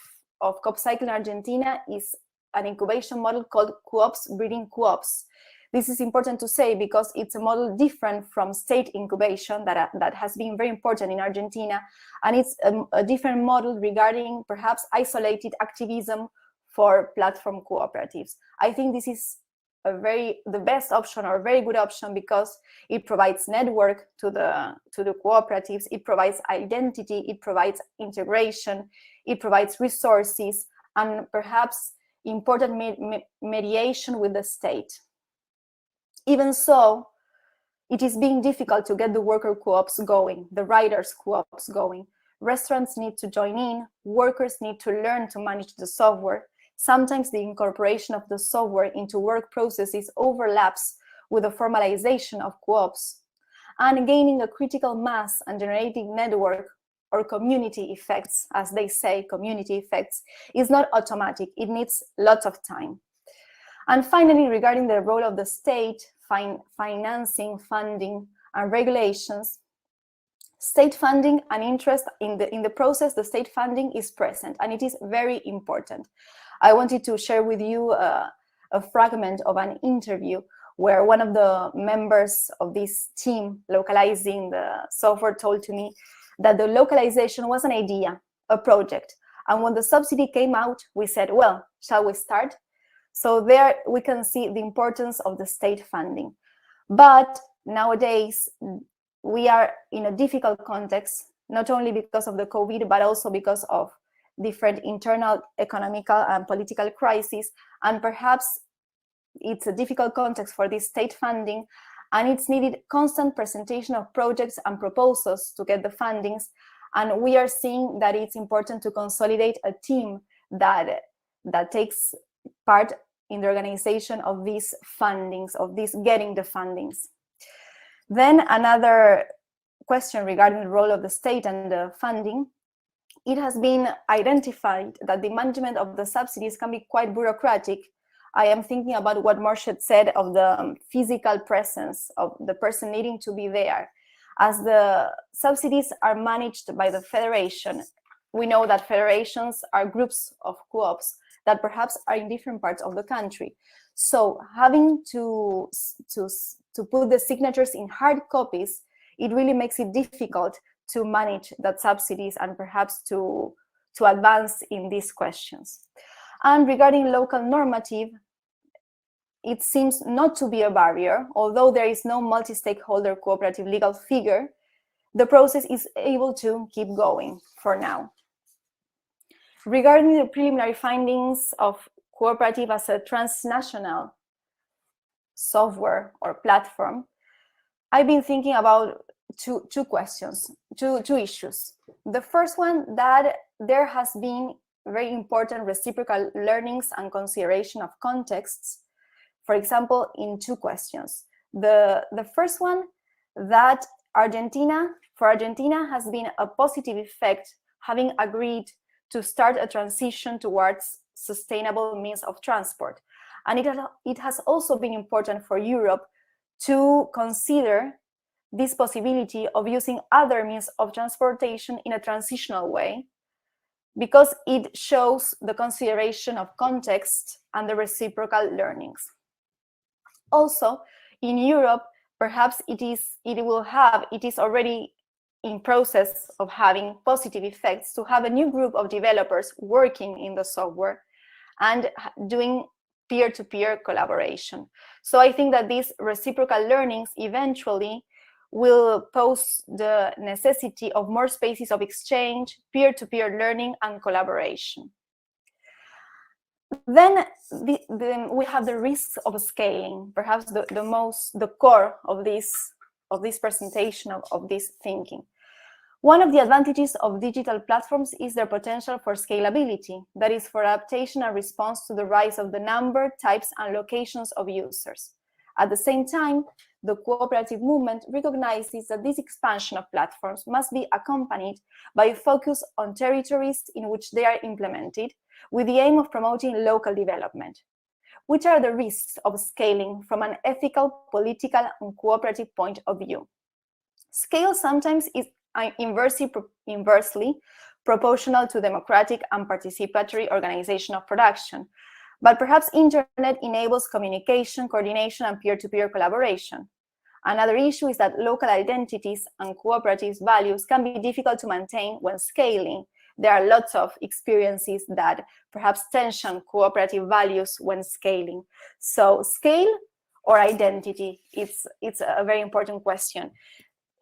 COP-cycle in Argentina is an incubation model called co-ops breeding co-ops. This is important to say because it's a model different from state incubation that has been very important in Argentina, and it's a different model regarding perhaps isolated activism for platform cooperatives. I think this is the best option, or a very good option, because it provides network to the cooperatives, it provides identity, it provides integration, it provides resources, and perhaps important mediation with the state. Even so, it is being difficult to get the worker co-ops going, the riders co-ops going. Restaurants need to join in, workers need to learn to manage the software. Sometimes the incorporation of the software into work processes overlaps with the formalization of co-ops. And gaining a critical mass and generating network or community effects, as they say, community effects, is not automatic. It needs lots of time. And finally, regarding the role of the state, financing, funding, and regulations, state funding and interest in the process, the state funding is present, and it is very important. I wanted to share with you a fragment of an interview where one of the members of this team localizing the software told to me that the localization was an idea, a project. And when the subsidy came out, we said, well, shall we start? So there we can see the importance of the state funding. But nowadays, we are in a difficult context, not only because of the COVID, but also because of different internal economical and political crises. And perhaps it's a difficult context for this state funding, and it's needed constant presentation of projects and proposals to get the fundings. And we are seeing that it's important to consolidate a team that takes part in the organization of these fundings, of this getting the fundings. Then another question regarding the role of the state and the funding. It has been identified that the management of the subsidies can be quite bureaucratic. I am thinking about what Morshed said of the physical presence of the person needing to be there. As the subsidies are managed by the federation, we know that federations are groups of co-ops that perhaps are in different parts of the country. So having to put the signatures in hard copies, it really makes it difficult to manage that subsidies and perhaps to advance in these questions. And regarding local normative, it seems not to be a barrier. Although there is no multi-stakeholder cooperative legal figure, the process is able to keep going for now. Regarding the preliminary findings of cooperative as a transnational software or platform, I've been thinking about two issues. The first one, that there has been very important reciprocal learnings and consideration of contexts, for example, in two questions. The first one, that for Argentina has been a positive effect having agreed to start a transition towards sustainable means of transport. And it has also been important for Europe to consider this possibility of using other means of transportation in a transitional way, because it shows the consideration of context and the reciprocal learnings. Also, in Europe, perhaps it is already in process of having positive effects to have a new group of developers working in the software and doing peer-to-peer collaboration. So I think that these reciprocal learnings eventually will pose the necessity of more spaces of exchange, peer-to-peer learning and collaboration. Then we have the risks of scaling, perhaps the core of this presentation, of this thinking. One of the advantages of digital platforms is their potential for scalability, that is, for adaptation and response to the rise of the number, types, and locations of users. At the same time, the cooperative movement recognizes that this expansion of platforms must be accompanied by a focus on territories in which they are implemented, with the aim of promoting local development. Which are the risks of scaling from an ethical, political, and cooperative point of view? Scale sometimes is inversely proportional to democratic and participatory organization of production, but perhaps internet enables communication, coordination, and peer-to-peer collaboration. Another issue is that local identities and cooperative values can be difficult to maintain when scaling. There are lots of experiences that perhaps tension cooperative values when scaling. So scale or identity, it's a very important question.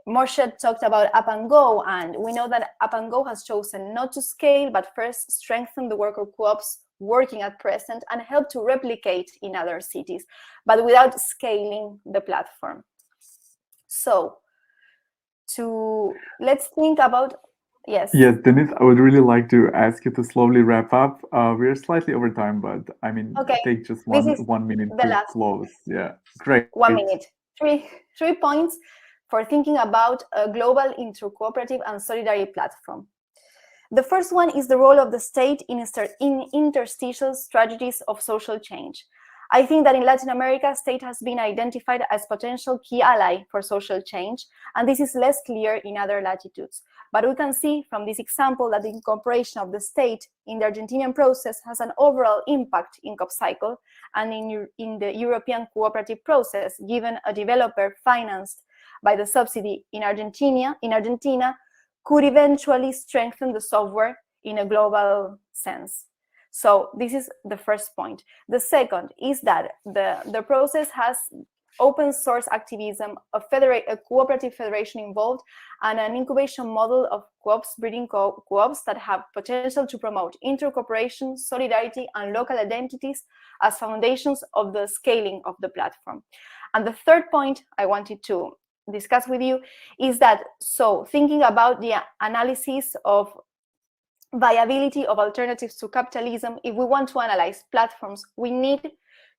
Morshed talked about Up and Go, and we know that Up and Go has chosen not to scale, but first strengthen the worker co-ops working at present and help to replicate in other cities, but without scaling the platform. So let's think about, yes. Yes, Denise, I would really like to ask you to slowly wrap up. We're slightly over time, but I mean, okay. take just 1 minute to close. Yeah, great. 1 minute. Three points for thinking about a global inter-cooperative and solidarity platform. The first one is the role of the state in interstitial strategies of social change. I think that in Latin America, state has been identified as potential key ally for social change, and this is less clear in other latitudes. But we can see from this example that the incorporation of the state in the Argentinian process has an overall impact in COP cycle and in the European cooperative process, given a developer financed by the subsidy in Argentina could eventually strengthen the software in a global sense. So this is the first point. The second is that the process has open source activism, a cooperative federation involved, and an incubation model of co-ops, breeding co-ops that have potential to promote intercooperation, solidarity, and local identities as foundations of the scaling of the platform. And the third point I wanted to discuss with you is that, so thinking about the analysis of viability of alternatives to capitalism, if we want to analyze platforms, we need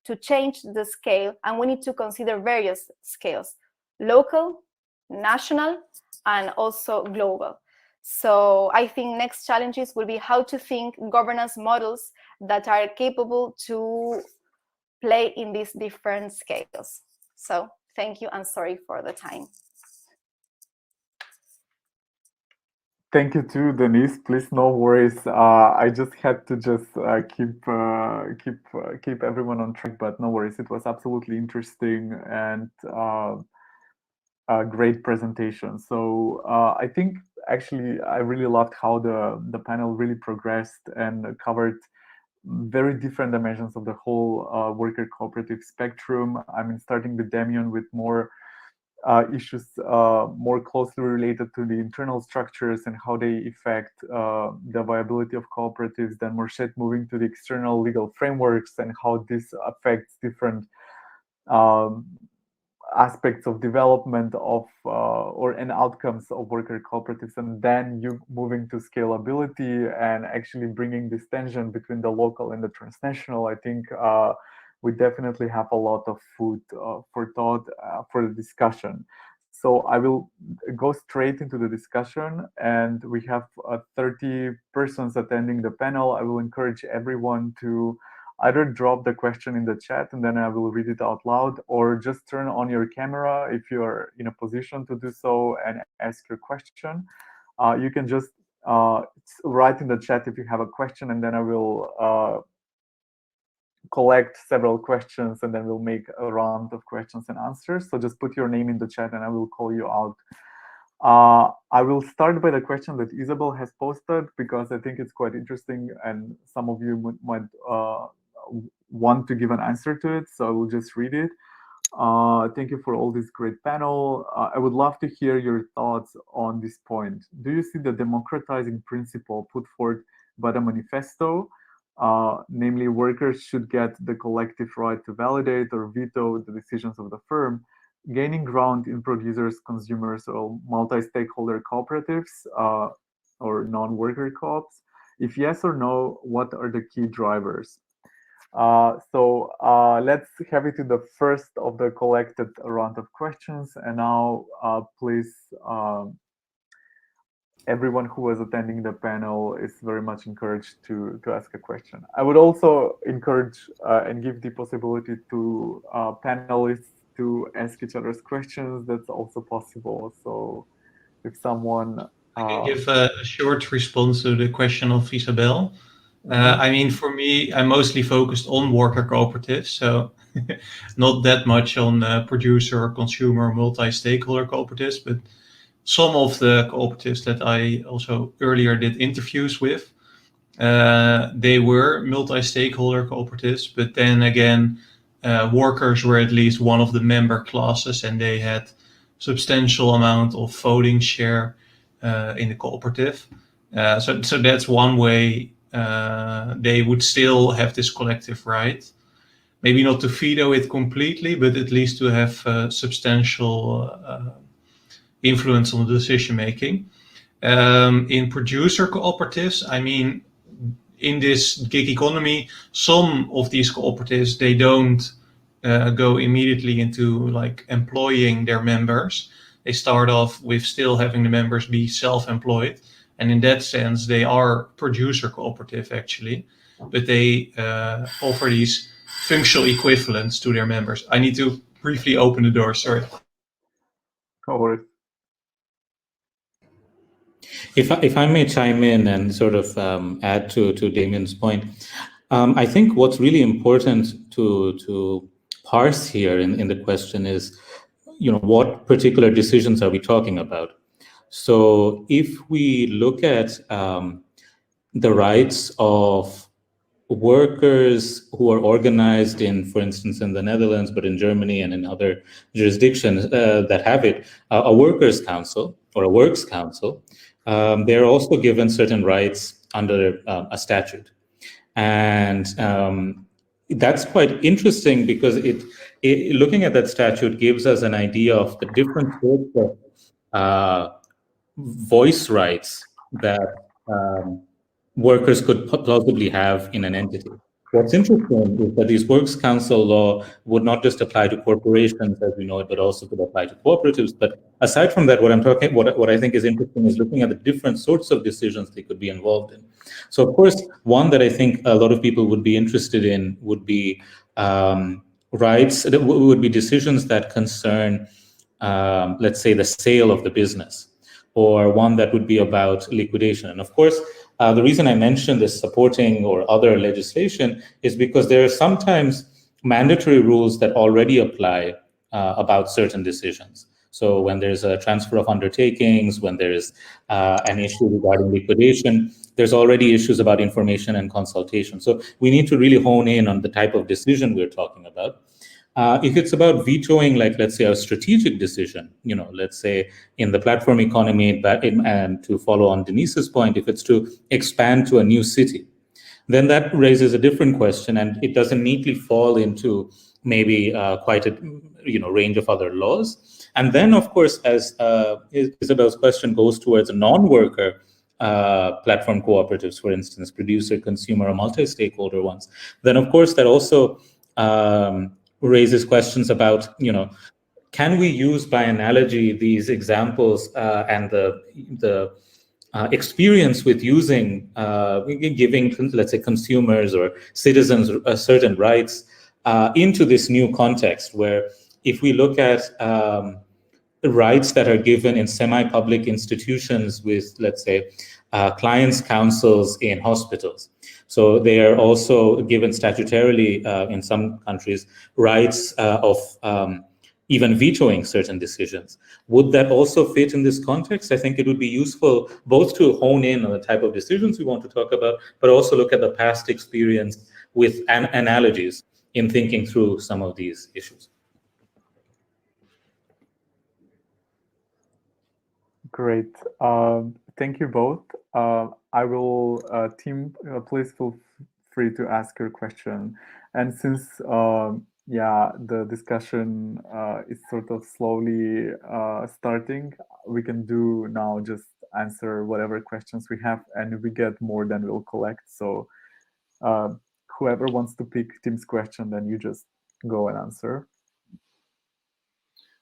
to change the scale, and we need to consider various scales: local, national, and also global. So I think next challenges will be how to think governance models that are capable to play in these different scales. So thank you, and sorry for the time. Thank you too, Denise. Please, no worries. I just had to keep everyone on track, but no worries. It was absolutely interesting and a great presentation. So I think actually I really loved how the panel really progressed and covered very different dimensions of the whole worker cooperative spectrum. I mean, starting with Damion with more issues more closely related to the internal structures and how they affect the viability of cooperatives, then Morshid moving to the external legal frameworks and how this affects different aspects of development of and outcomes of worker cooperatives, and then you moving to scalability and actually bringing this tension between the local and the transnational. I think we definitely have a lot of food for thought for the discussion. So I will go straight into the discussion, and we have 30 persons attending the panel. I will encourage everyone to either drop the question in the chat and then I will read it out loud, or just turn on your camera if you're in a position to do so and ask your question. You can just write in the chat if you have a question, and then I will collect several questions and then we'll make a round of questions and answers. So just put your name in the chat and I will call you out. I will start by the question that Isabel has posted because I think it's quite interesting and some of you might want to give an answer to it. So I will just read it. Thank you for all this great panel. I would love to hear your thoughts on this point. Do you see the democratizing principle put forth by the manifesto? Namely, workers should get the collective right to validate or veto the decisions of the firm, gaining ground in producers, consumers, or multi-stakeholder cooperatives or non-worker co-ops? If yes or no, what are the key drivers? So let's have it to the first of the collected round of questions. And now, please, everyone who was attending the panel is very much encouraged to ask a question. I would also encourage and give the possibility to panelists to ask each other's questions. That's also possible. So if someone... I can give a short response to the question of Isabel. I mean, for me, I'm mostly focused on worker cooperatives, so not that much on producer, consumer, multi-stakeholder cooperatives, but some of the cooperatives that I also earlier did interviews with, they were multi-stakeholder cooperatives, but then again, workers were at least one of the member classes and they had substantial amount of voting share in the cooperative. So that's one way they would still have this collective right. Maybe not to veto it completely, but at least to have substantial influence on the decision making. In producer cooperatives, I mean, in this gig economy, some of these cooperatives, they don't go immediately into like employing their members. They start off with still having the members be self-employed. And in that sense, they are producer cooperative actually, but they offer these functional equivalents to their members. I need to briefly open the door, sorry. No worries. If I may chime in and sort of add to Damion's point, I think what's really important to parse here in the question is, what particular decisions are we talking about? So if we look at the rights of workers who are organized in, for instance, in the Netherlands, but in Germany and in other jurisdictions that have it, a workers' council or a works council, they're also given certain rights under a statute. And that's quite interesting because looking at that statute gives us an idea of the different sorts of voice rights that workers could plausibly have in an entity. What's interesting is that these works council law would not just apply to corporations as we know it, but also could apply to cooperatives. But aside from that, what I think is interesting is looking at the different sorts of decisions they could be involved in. So of course, one that I think a lot of people would be interested in would be rights, would be decisions that concern, let's say, the sale of the business, or one that would be about liquidation. And of course, the reason I mentioned this supporting or other legislation is because there are sometimes mandatory rules that already apply about certain decisions. So when there's a transfer of undertakings, when there is an issue regarding liquidation, there's already issues about information and consultation. So we need to really hone in on the type of decision we're talking about. If it's about vetoing, like, let's say, a strategic decision, let's say in the platform economy, and to follow on Denise's point, if it's to expand to a new city, then that raises a different question, and it doesn't neatly fall into maybe quite a range of other laws. And then, of course, as Isabel's question goes towards a non-worker platform cooperatives, for instance, producer, consumer, or multi-stakeholder ones, then of course that also raises questions about, can we use by analogy these examples and the experience with using, giving, let's say, consumers or citizens certain rights into this new context, where if we look at rights that are given in semi-public institutions with, let's say, clients' councils in hospitals. So they are also given statutorily in some countries rights of even vetoing certain decisions. Would that also fit in this context? I think it would be useful both to hone in on the type of decisions we want to talk about, but also look at the past experience with analogies in thinking through some of these issues. Great. Thank you both. I will, team, please feel free to ask your question. And since, the discussion is sort of slowly starting, we can do now just answer whatever questions we have, and if we get more, then we'll collect. So whoever wants to pick Tim's question, then you just go and answer.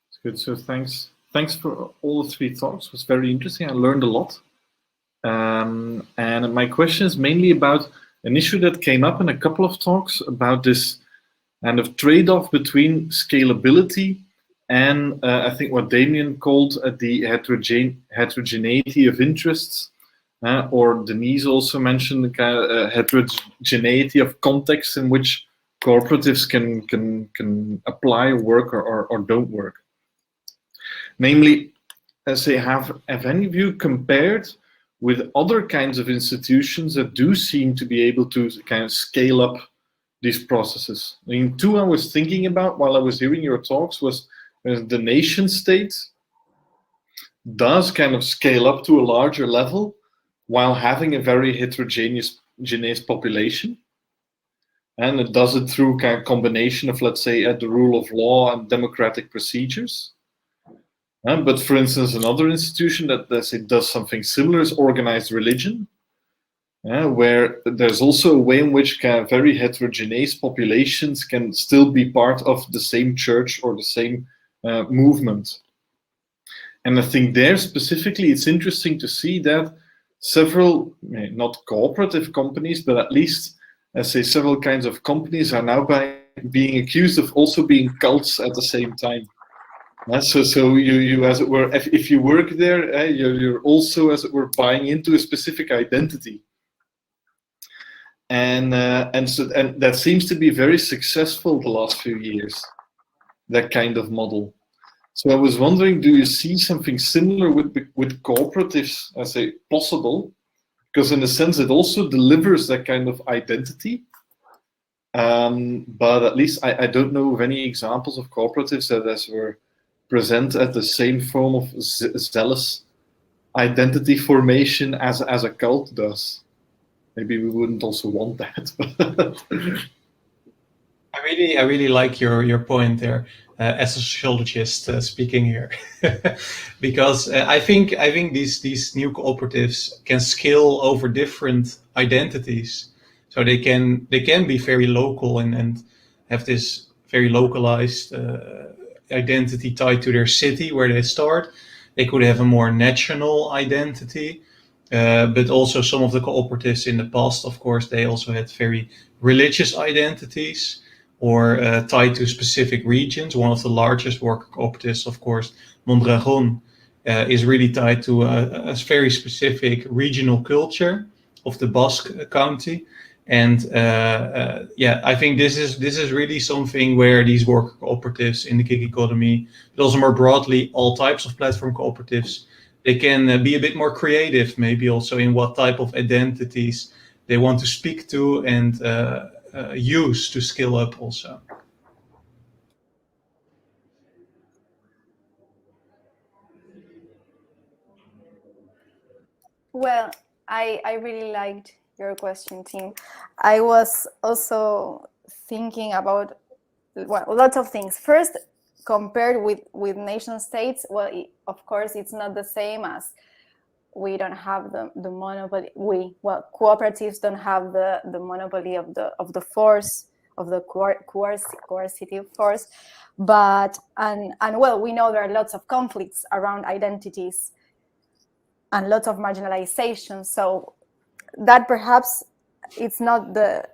It's good. So thanks for all the 3 talks. It was very interesting. I learned a lot. And my question is mainly about an issue that came up in a couple of talks about this kind of trade-off between scalability and I think what Damion called the heterogeneity of interests, or Denise also mentioned the kind of heterogeneity of contexts in which cooperatives can apply, work, or don't work. Namely, as they have any of you compared with other kinds of institutions that do seem to be able to kind of scale up these processes? I mean, 2 I was thinking about while I was hearing your talks was the nation state does kind of scale up to a larger level while having a very heterogeneous population. And it does it through kind of combination of, let's say, the rule of law and democratic procedures. But for instance, another institution that does something similar is organized religion, where there's also a way in which kind of very heterogeneous populations can still be part of the same church or the same movement. And I think there specifically, it's interesting to see that several, not cooperative companies, but at least, several kinds of companies are now being accused of also being cults at the same time. So you as it were, if you work there, you're also, as it were, buying into a specific identity. And that seems to be very successful the last few years, that kind of model. So I was wondering, do you see something similar with cooperatives as a possible? Because in a sense, it also delivers that kind of identity. But at least I don't know of any examples of cooperatives that as were present at the same form of zealous identity formation as a cult does. Maybe we wouldn't also want that. I really like your point there, as a sociologist speaking here, because I think these new cooperatives can scale over different identities, so they can be very local and have this very localized identity tied to their city where they start. They could have a more national identity, but also some of the cooperatives in the past, of course, they also had very religious identities or tied to specific regions. One of the largest worker cooperatives, of course, Mondragon, is really tied to a very specific regional culture of the Basque County. And I think this is really something where these worker cooperatives in the gig economy, but also more broadly, all types of platform cooperatives, they can be a bit more creative, maybe also in what type of identities they want to speak to and use to scale up also. Well, I really liked your question, Tim. I was also thinking about, well, lots of things. First, compared with nation states, well, of course, it's not the same as we don't have the monopoly. Cooperatives don't have the monopoly of the force, of the coercive force. But and well, we know there are lots of conflicts around identities and lots of marginalization. So that perhaps it's not the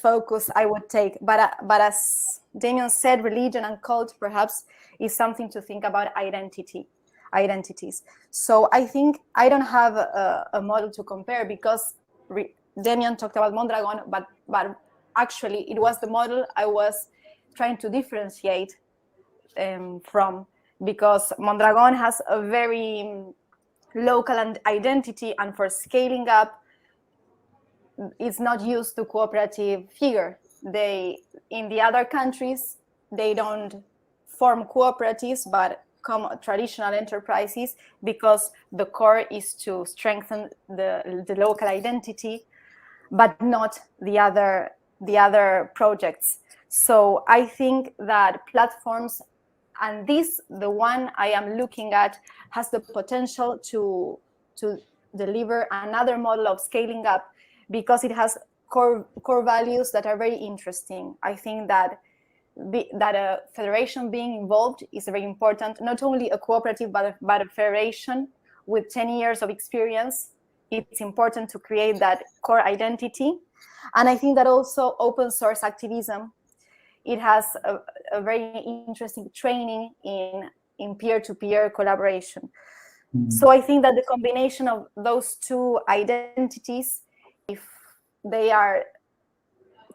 focus I would take. But as Damion said, religion and cult perhaps is something to think about identities. So I think I don't have a model to compare, because Damion talked about Mondragon, but actually it was the model I was trying to differentiate from, because Mondragon has a very local identity, and for scaling up, it's not used to cooperative figure. In the other countries, they don't form cooperatives, but traditional enterprises, because the core is to strengthen the local identity, but not the other projects. So I think that platforms, and the one I am looking at, has the potential to deliver another model of scaling up, because it has core values that are very interesting. I think that a federation being involved is very important. Not only a cooperative, but a federation with 10 years of experience. It's important to create that core identity. And I think that also open source activism, it has a very interesting training in peer-to-peer collaboration. Mm-hmm. So I think that the combination of those two identities, if they are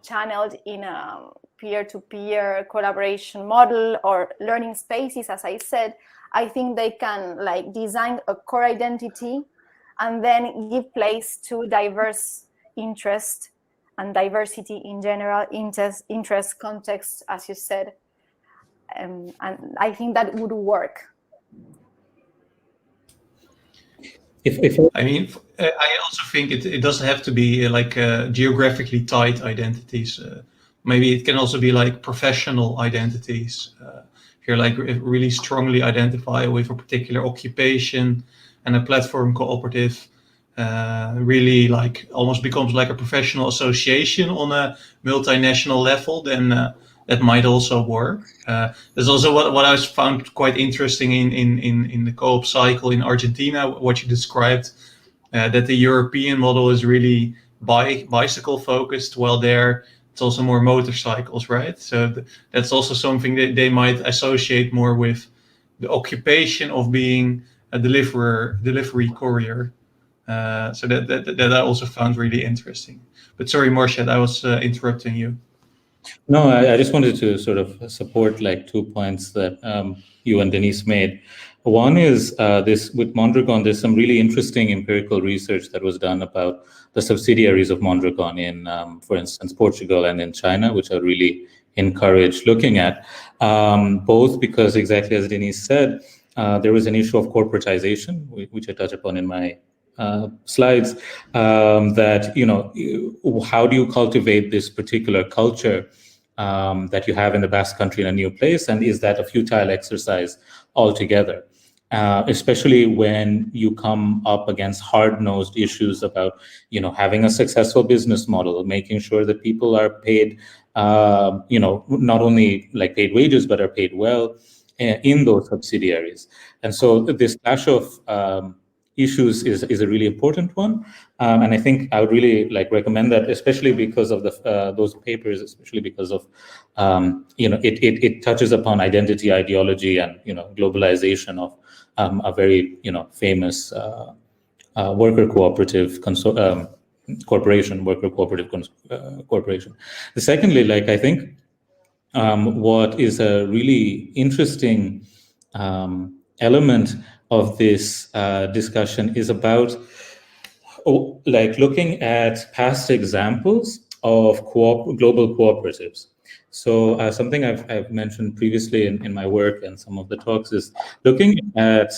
channeled in a peer-to-peer collaboration model or learning spaces, as I said, I think they can design a core identity and then give place to diverse interest and diversity in general, interest context, as you said. And I think that would work. I also think it doesn't have to be geographically tied identities. Maybe it can also be professional identities. If you're really strongly identify with a particular occupation, and a platform cooperative really almost becomes like a professional association on a multinational level, then that might also work. There's also what I found quite interesting in the co-op cycle in Argentina, what you described, that the European model is really bicycle focused, while there it's also more motorcycles, right? So that's also something that they might associate more with the occupation of being a delivery courier. So that I also found really interesting. But sorry, Morshad, I was interrupting you. No, I just wanted to sort of support like 2 points that you and Denise made. One is this with Mondragon, there's some really interesting empirical research that was done about the subsidiaries of Mondragon in, for instance, Portugal and in China, which I really encourage looking at, both because exactly as Denise said, there was an issue of corporatization, which I touch upon in my slides, that, you know, how do you cultivate this particular culture that you have in the Basque Country in a new place, and is that a futile exercise altogether? Especially when you come up against hard-nosed issues about, you know, having a successful business model, making sure that people are paid, you know, not only like paid wages, but are paid well in those subsidiaries. And so this clash of issues is a really important one, and I think I would really like recommend that, especially because of the those papers, especially because of you know, it touches upon identity, ideology, and, you know, globalization of a very, you know, famous worker cooperative corporation, worker cooperative corporation. Secondly, like I think what is a really interesting element of this discussion is about like looking at past examples of global cooperatives. So something I've mentioned previously in my work and some of the talks is looking at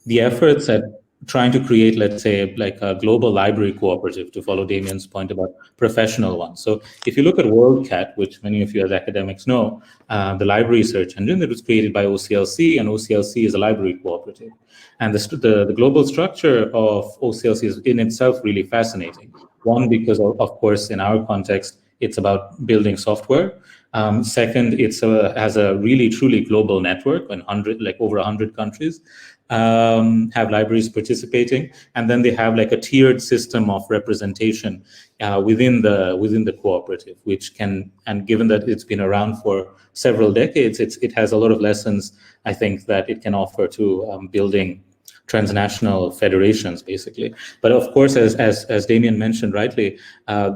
the efforts at trying to create, let's say, like a global library cooperative, to follow Damion's point about professional ones. So if you look at WorldCat, which many of you as academics know, the library search engine that was created by OCLC, and OCLC is a library cooperative. And the global structure of OCLC is in itself really fascinating. One, because of course, in our context, it's about building software. Second, has a really truly global network, over 100 countries have libraries participating, and then they have like a tiered system of representation within the cooperative, which can, and given that it's been around for several decades, it has a lot of lessons, I think, that it can offer to building transnational federations, basically. But of course, as Damion mentioned rightly,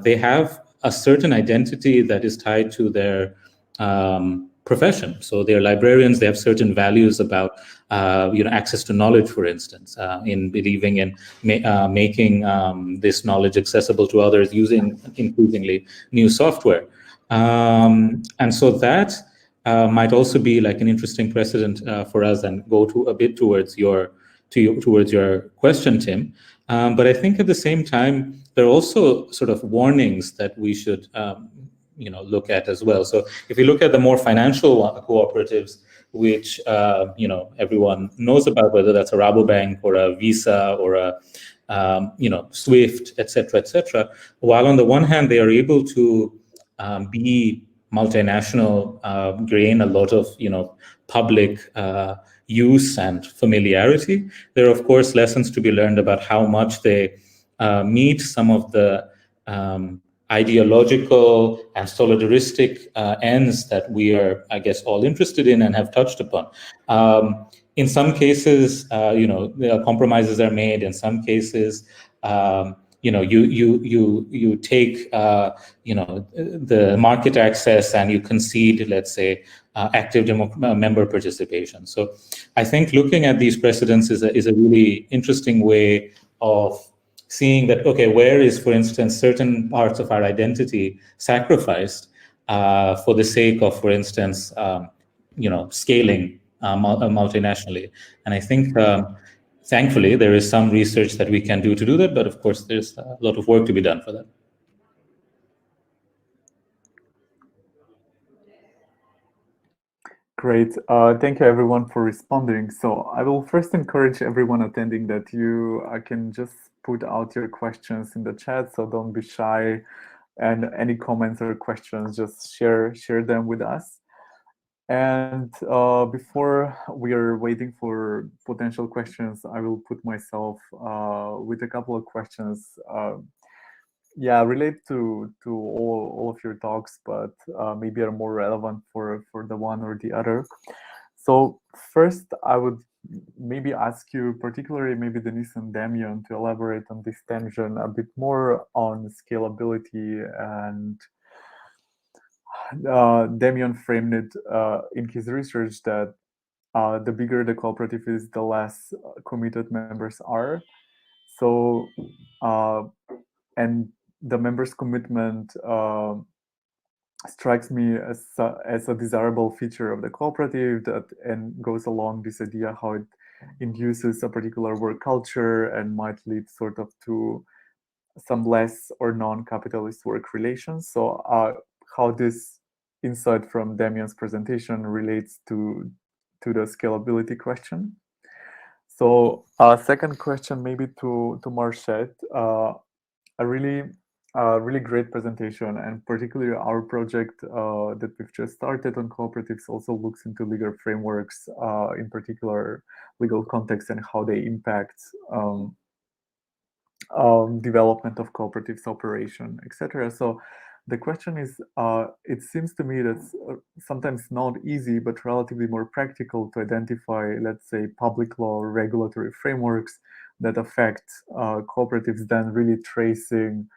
they have a certain identity that is tied to their profession. So they're librarians. They have certain values about access to knowledge, for instance, in believing in making this knowledge accessible to others using increasingly new software. And so that might also be like an interesting precedent for us, and go to a bit towards your question, Tim. But I think at the same time, there are also sort of warnings that we should look at as well. So if you look at the more financial cooperatives, which everyone knows about, whether that's a Rabobank or a Visa or a Swift, etc., while on the one hand they are able to be multinational, gain a lot of public use and familiarity, there are of course lessons to be learned about how much they meet some of the ideological and solidaristic ends that we are, I guess, all interested in and have touched upon. In some cases, compromises are made. In some cases, you take the market access and you concede, let's say, active member participation. So I think looking at these precedents is a really interesting way of seeing that, okay, where is, for instance, certain parts of our identity sacrificed for the sake of, for instance, scaling multinationally. And I think, thankfully, there is some research that we can do to do that, but of course, there's a lot of work to be done for that. Great. Thank you, everyone, for responding. So I will first encourage everyone attending that you can just put out your questions in the chat, so don't be shy. And any comments or questions, just share them with us. And before we are waiting for potential questions, I will put myself with a couple of questions. yeah, relate to all of your talks, but maybe are more relevant for the one or the other. So first, I would maybe ask you, particularly maybe Denise and Damion, to elaborate on this tension a bit more on scalability. And Damion framed it in his research that the bigger the cooperative is, the less committed members are. So, and the members' commitment strikes me as a desirable feature of the cooperative, that and goes along this idea how it induces a particular work culture and might lead sort of to some less or non-capitalist work relations. So how this insight from Damion's presentation relates to the scalability question. So second question maybe to Marchette. A really great presentation, and particularly our project that we've just started on cooperatives also looks into legal frameworks, in particular legal context and how they impact development of cooperatives operation, etc. So the question is, it seems to me that's sometimes not easy, but relatively more practical to identify, let's say, public law regulatory frameworks that affect cooperatives, then really tracing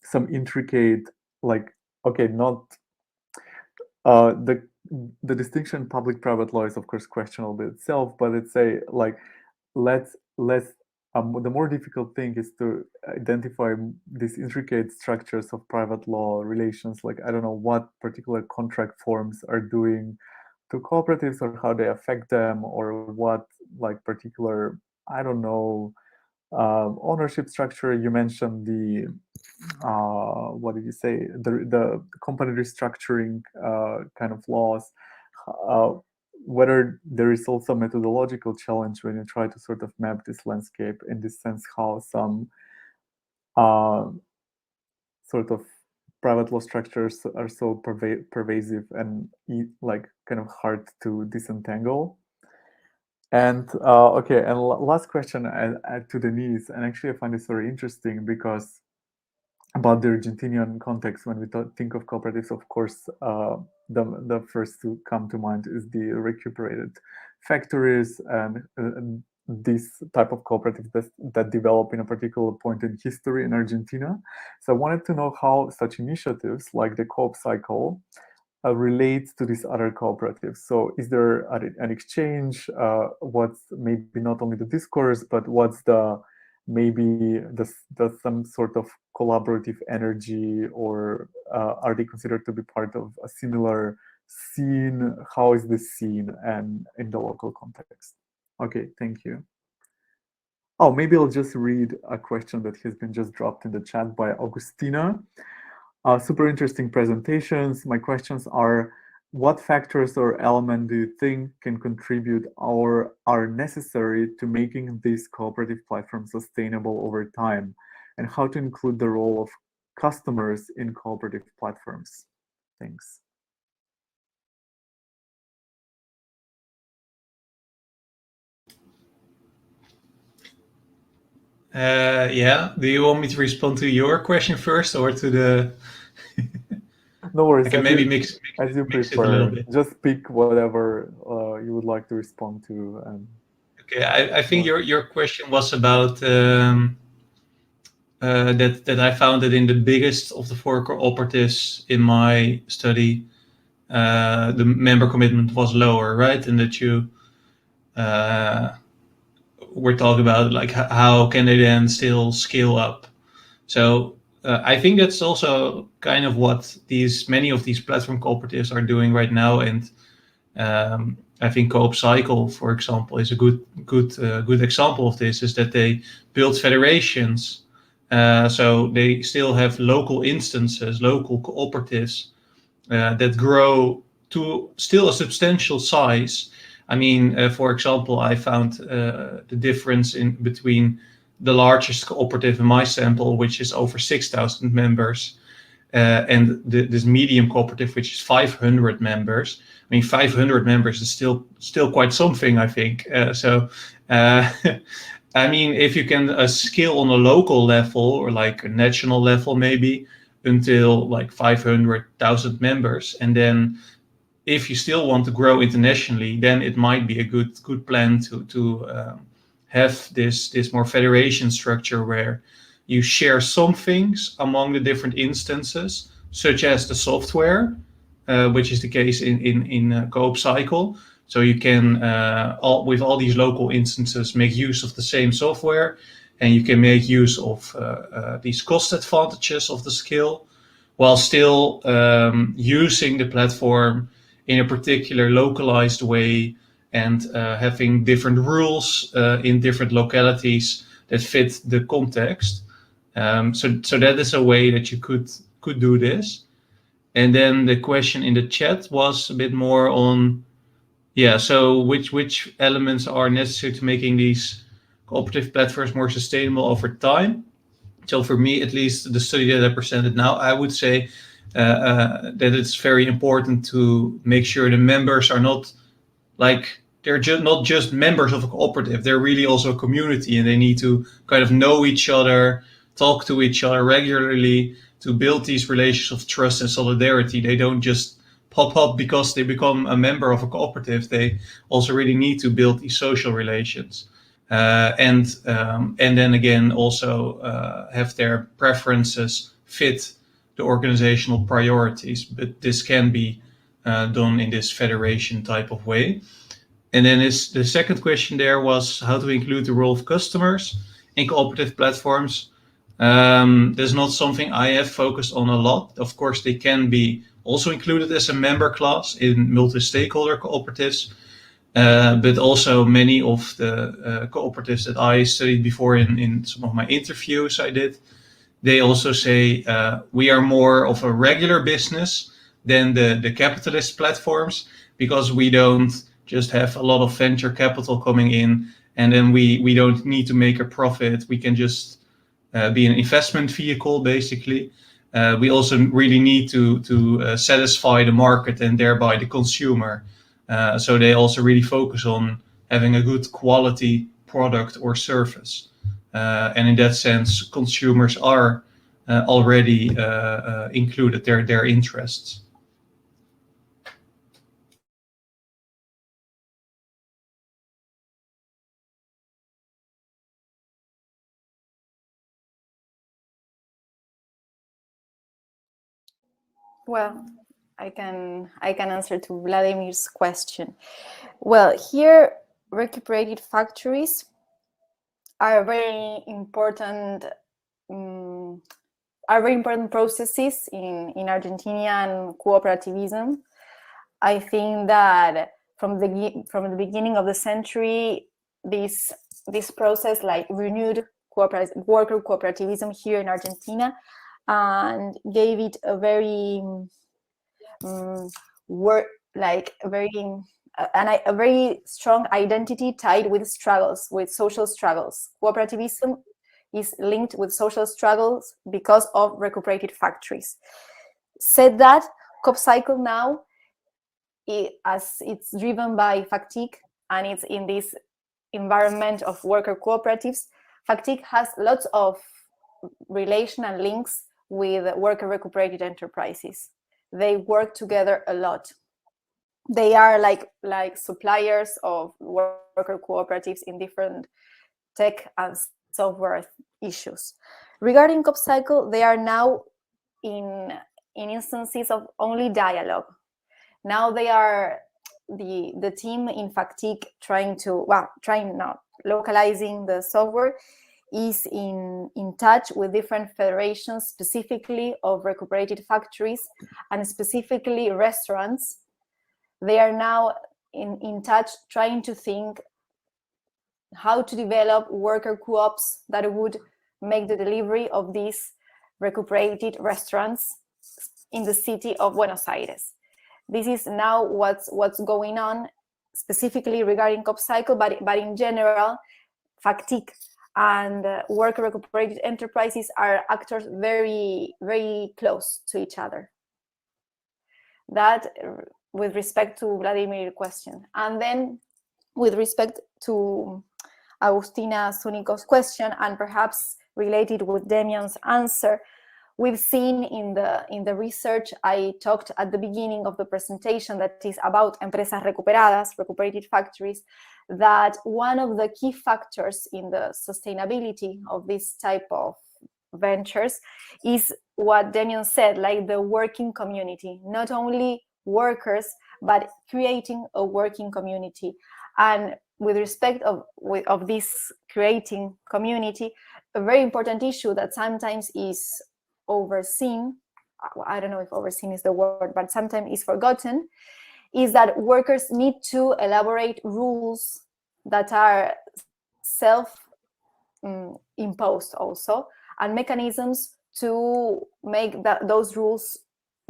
some intricate, like, okay, not the distinction public-private law is of course questionable itself, but let's say like let's the more difficult thing is to identify these intricate structures of private law relations, like I don't know what particular contract forms are doing to cooperatives or how they affect them, or what like particular, I don't know, ownership structure. You mentioned the what did you say, the company restructuring kind of laws, whether there is also a methodological challenge when you try to sort of map this landscape, in this sense how some sort of private law structures are so pervasive and like kind of hard to disentangle. And okay, and last question to Denise, and actually I find this very interesting because about the Argentinian context, when we think of cooperatives, of course, the first to come to mind is the recuperated factories and this type of cooperatives that develop in a particular point in history in Argentina. So I wanted to know how such initiatives like the coop cycle relates to these other cooperatives. So is there an exchange? What's maybe not only the discourse, but what's the maybe the some sort of collaborative energy, or are they considered to be part of a similar scene? How is this seen and in the local context? Okay, thank you. Oh, maybe I'll just read a question that has been just dropped in the chat by Augustina. Super interesting presentations. My questions are, what factors or elements do you think can contribute or are necessary to making this cooperative platform sustainable over time? And how to include the role of customers in cooperative platforms? Thanks. Yeah, do you want me to respond to your question first or to the... No worries. I can maybe mix as you mix prefer. it a little bit. Just pick whatever you would like to respond to. And okay, I think your question was about that I found that in the biggest of the 4 cooperatives in my study, the member commitment was lower, right? And that you were talking about like how can they then still scale up. So I think that's also kind of what many of these platform cooperatives are doing right now. And I think Coop Cycle, for example, is a good example of this, is that they build federations. So they still have local instances, local cooperatives that grow to still a substantial size. I mean, for example, I found the difference between the largest cooperative in my sample, which is over 6,000 members, and this medium cooperative, which is 500 members. I mean, 500 members is still quite something, I think. I mean, if you can scale on a local level or like a national level, maybe until like 500,000 members, and then if you still want to grow internationally, then it might be a good plan to have this more federation structure where you share some things among the different instances, such as the software, which is the case in Coop Cycle. So you can with all these local instances make use of the same software, and you can make use of these cost advantages of the skill, while still using the platform in a particular localized way and having different rules in different localities that fit the context. So that is a way that you could do this. And then the question in the chat was a bit more on, yeah, so which elements are necessary to making these cooperative platforms more sustainable over time? So for me, at least the study that I presented now, I would say that it's very important to make sure the members are not like, they're not just members of a cooperative, they're really also a community, and they need to kind of know each other, talk to each other regularly to build these relations of trust and solidarity. They don't just pop up because they become a member of a cooperative. They also really need to build these social relations. And then again, also have their preferences fit the organizational priorities. But this can be done in this federation type of way. And then the second question there was how to include the role of customers in cooperative platforms. There's not something I have focused on a lot. Of course, they can be also included as a member class in multi-stakeholder cooperatives. But also many of the cooperatives that I studied before in some of my interviews I did, they also say we are more of a regular business than the capitalist platforms, because we don't just have a lot of venture capital coming in and then we don't need to make a profit. We can just be an investment vehicle, basically. We also really need to satisfy the market and thereby the consumer. So they also really focus on having a good quality product or service. And in that sense, consumers are already included, their interests. Well, I can answer to Vladimir's question. Well, here recuperated factories are very important processes in Argentinian cooperativism. I think that from the beginning of the century, this process like renewed worker cooperativism here in Argentina and gave it a very a very strong identity tied with struggles, with social struggles. Cooperativism is linked with social struggles because of recuperated factories. Said that, Coop Cycle now, as it's driven by FACTIC and it's in this environment of worker cooperatives, FACTIC has lots of relation and links with worker recuperated enterprises. They work together a lot. They are like suppliers of worker cooperatives in different tech and software issues. Regarding Coop Cycle, they are now in instances of only dialogue. Now they are the team in FACTIC localizing the software is in touch with different federations, specifically of recuperated factories and specifically restaurants. They are now in touch trying to think how to develop worker co-ops that would make the delivery of these recuperated restaurants in the city of Buenos Aires. This is now what's going on specifically regarding Coop Cycle, but in general, FACTIC and worker recuperated enterprises are actors very, very close to each other. That with respect to Vladimir's question. And then with respect to Agustina Zunico's question, and perhaps related with Damion's answer, we've seen in the research I talked at the beginning of the presentation that is about empresas recuperadas, recuperated factories, that one of the key factors in the sustainability of this type of ventures is what Damion said, like the working community, not only workers, but creating a working community. And with respect of this creating community, a very important issue that sometimes is overseen, I don't know if overseen is the word, but sometimes is forgotten, is that workers need to elaborate rules that are self-imposed also, and mechanisms to make those rules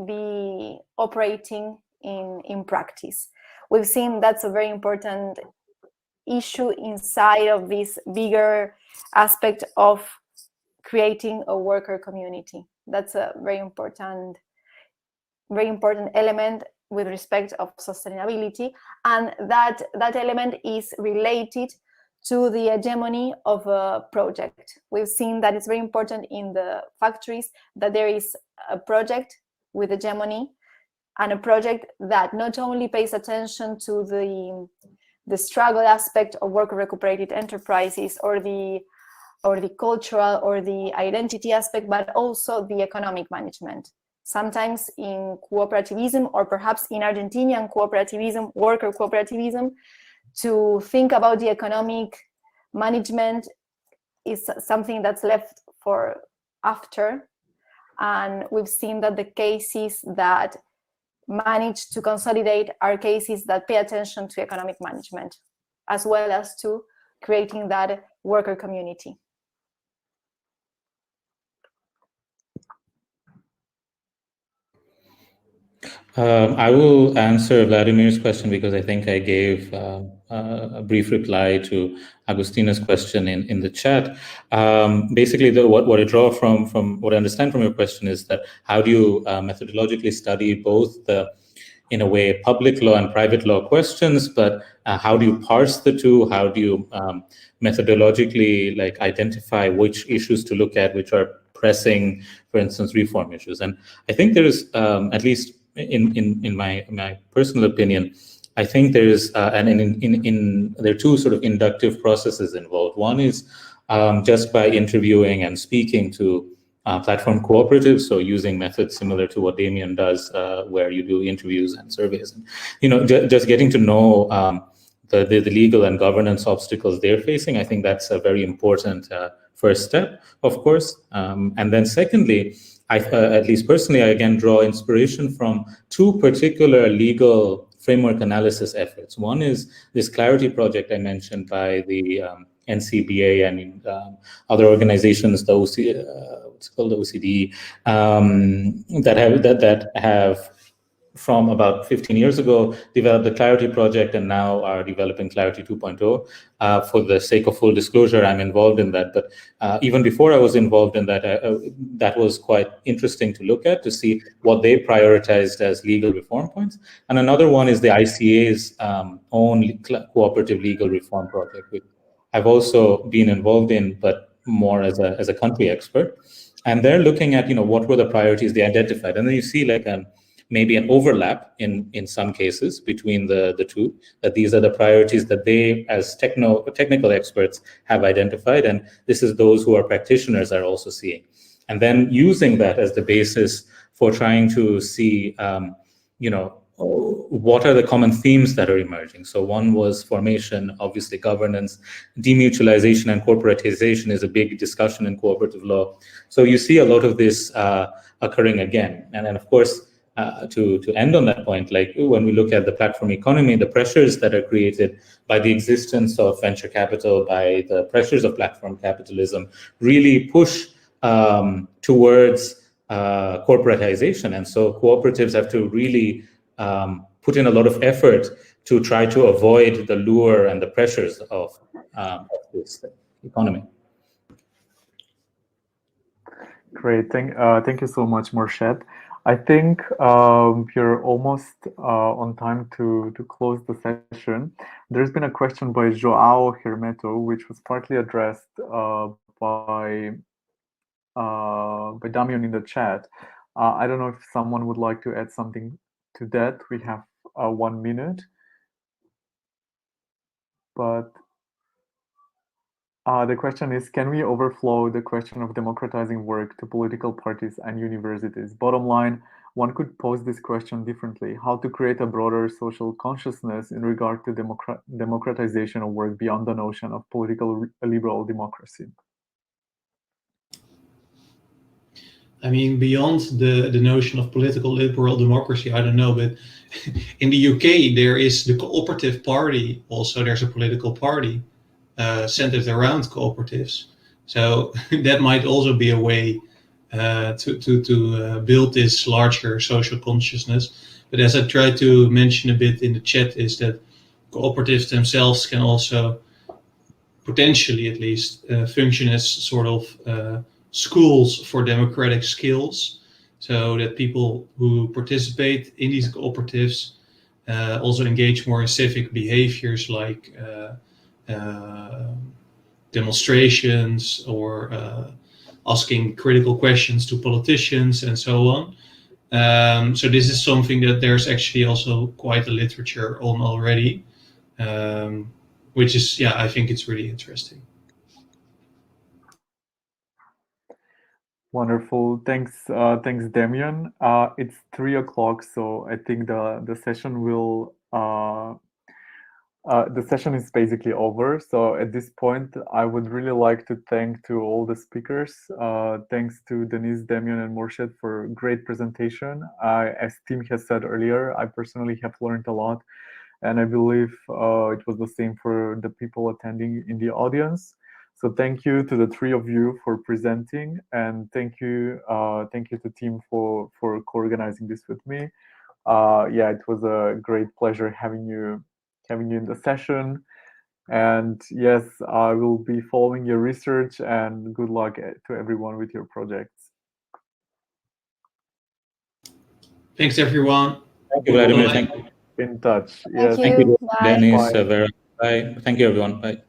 be operating in practice. We've seen that's a very important issue inside of this bigger aspect of creating a worker community. That's a very important element with respect of sustainability, and that element is related to the hegemony of a project. We've seen that it's very important in the factories that there is a project with hegemony, and a project that not only pays attention to the struggle aspect of worker recuperated enterprises or the cultural or the identity aspect, but also the economic management. Sometimes in cooperativism, or perhaps in Argentinian cooperativism, worker cooperativism, to think about the economic management is something that's left for after. And we've seen that the cases that manage to consolidate are cases that pay attention to economic management, as well as to creating that worker community. I will answer Vladimir's question because I think I gave a brief reply to Agustina's question in the chat. Basically, what I draw from what I understand from your question is that how do you methodologically study both the, in a way, public law and private law questions, but how do you parse the two? How do you methodologically identify which issues to look at, which are pressing, for instance, reform issues? And I think there is, at least in my personal opinion, I think there is, there are two sort of inductive processes involved. One is just by interviewing and speaking to platform cooperatives, so using methods similar to what Damion does, where you do interviews and surveys, and just getting to know the legal and governance obstacles they're facing. I think that's a very important first step, of course. And then secondly, at least personally, I again draw inspiration from two particular legal framework analysis efforts. One is this Clarity project I mentioned by the NCBA and other organizations, the OECD, that have from about 15 years ago developed the Clarity project and now are developing Clarity 2.0. For the sake of full disclosure, I'm involved in that. But even before I was involved in that, that was quite interesting to look at, to see what they prioritized as legal reform points. And another one is the ICA's own cooperative legal reform project, which I've also been involved in, but more as a country expert. And they're looking at, what were the priorities they identified. And then you see maybe an overlap in some cases between the two, that these are the priorities that they, as technical experts, have identified, and this is those who are practitioners are also seeing. And then using that as the basis for trying to see, what are the common themes that are emerging. So one was formation, obviously governance, demutualization and corporatization is a big discussion in cooperative law. So you see a lot of this occurring again. And then, of course, to end on that point, when we look at the platform economy, the pressures that are created by the existence of venture capital, by the pressures of platform capitalism, really push towards corporatization. And so cooperatives have to really put in a lot of effort to try to avoid the lure and the pressures of this economy. Great, thank you so much, Morshed. I think we're almost on time to close the session. There's been a question by Joao Hermeto, which was partly addressed by Damion in the chat. I don't know if someone would like to add something to that. We have 1 minute, but the question is, can we overflow the question of democratizing work to political parties and universities? Bottom line, one could pose this question differently: how to create a broader social consciousness in regard to democratization of work beyond the notion of political liberal democracy? I mean, beyond the notion of political liberal democracy, I don't know, but in the UK, there is the Cooperative Party. Also, there's a political party centered around cooperatives. So that might also be a way to build this larger social consciousness. But as I tried to mention a bit in the chat, is that cooperatives themselves can also, potentially at least, function as sort of schools for democratic skills, so that people who participate in these cooperatives also engage more in civic behaviors like demonstrations or asking critical questions to politicians and so on. So this is something that there's actually also quite a literature on already, which is, yeah, I think it's really interesting. Wonderful. Thanks, Damion. It's 3 o'clock, so I think the session will the session is basically over. So at this point, I would really like to thank to all the speakers. Thanks to Denise, Damion, and Morshed for a great presentation. As Tim has said earlier, I personally have learned a lot, and I believe it was the same for the people attending in the audience. So thank you to the 3 of you for presenting, and thank you to Tim for co-organizing this with me. Yeah, it was a great pleasure having you in the session. And yes, I will be following your research, and good luck to everyone with your projects. Thanks, everyone. Thank you, Vladimir. Thank you. In touch. Thank Yes. you. Thank you, Bye. Denise, Bye. Vera. Bye. Thank you, everyone. Bye.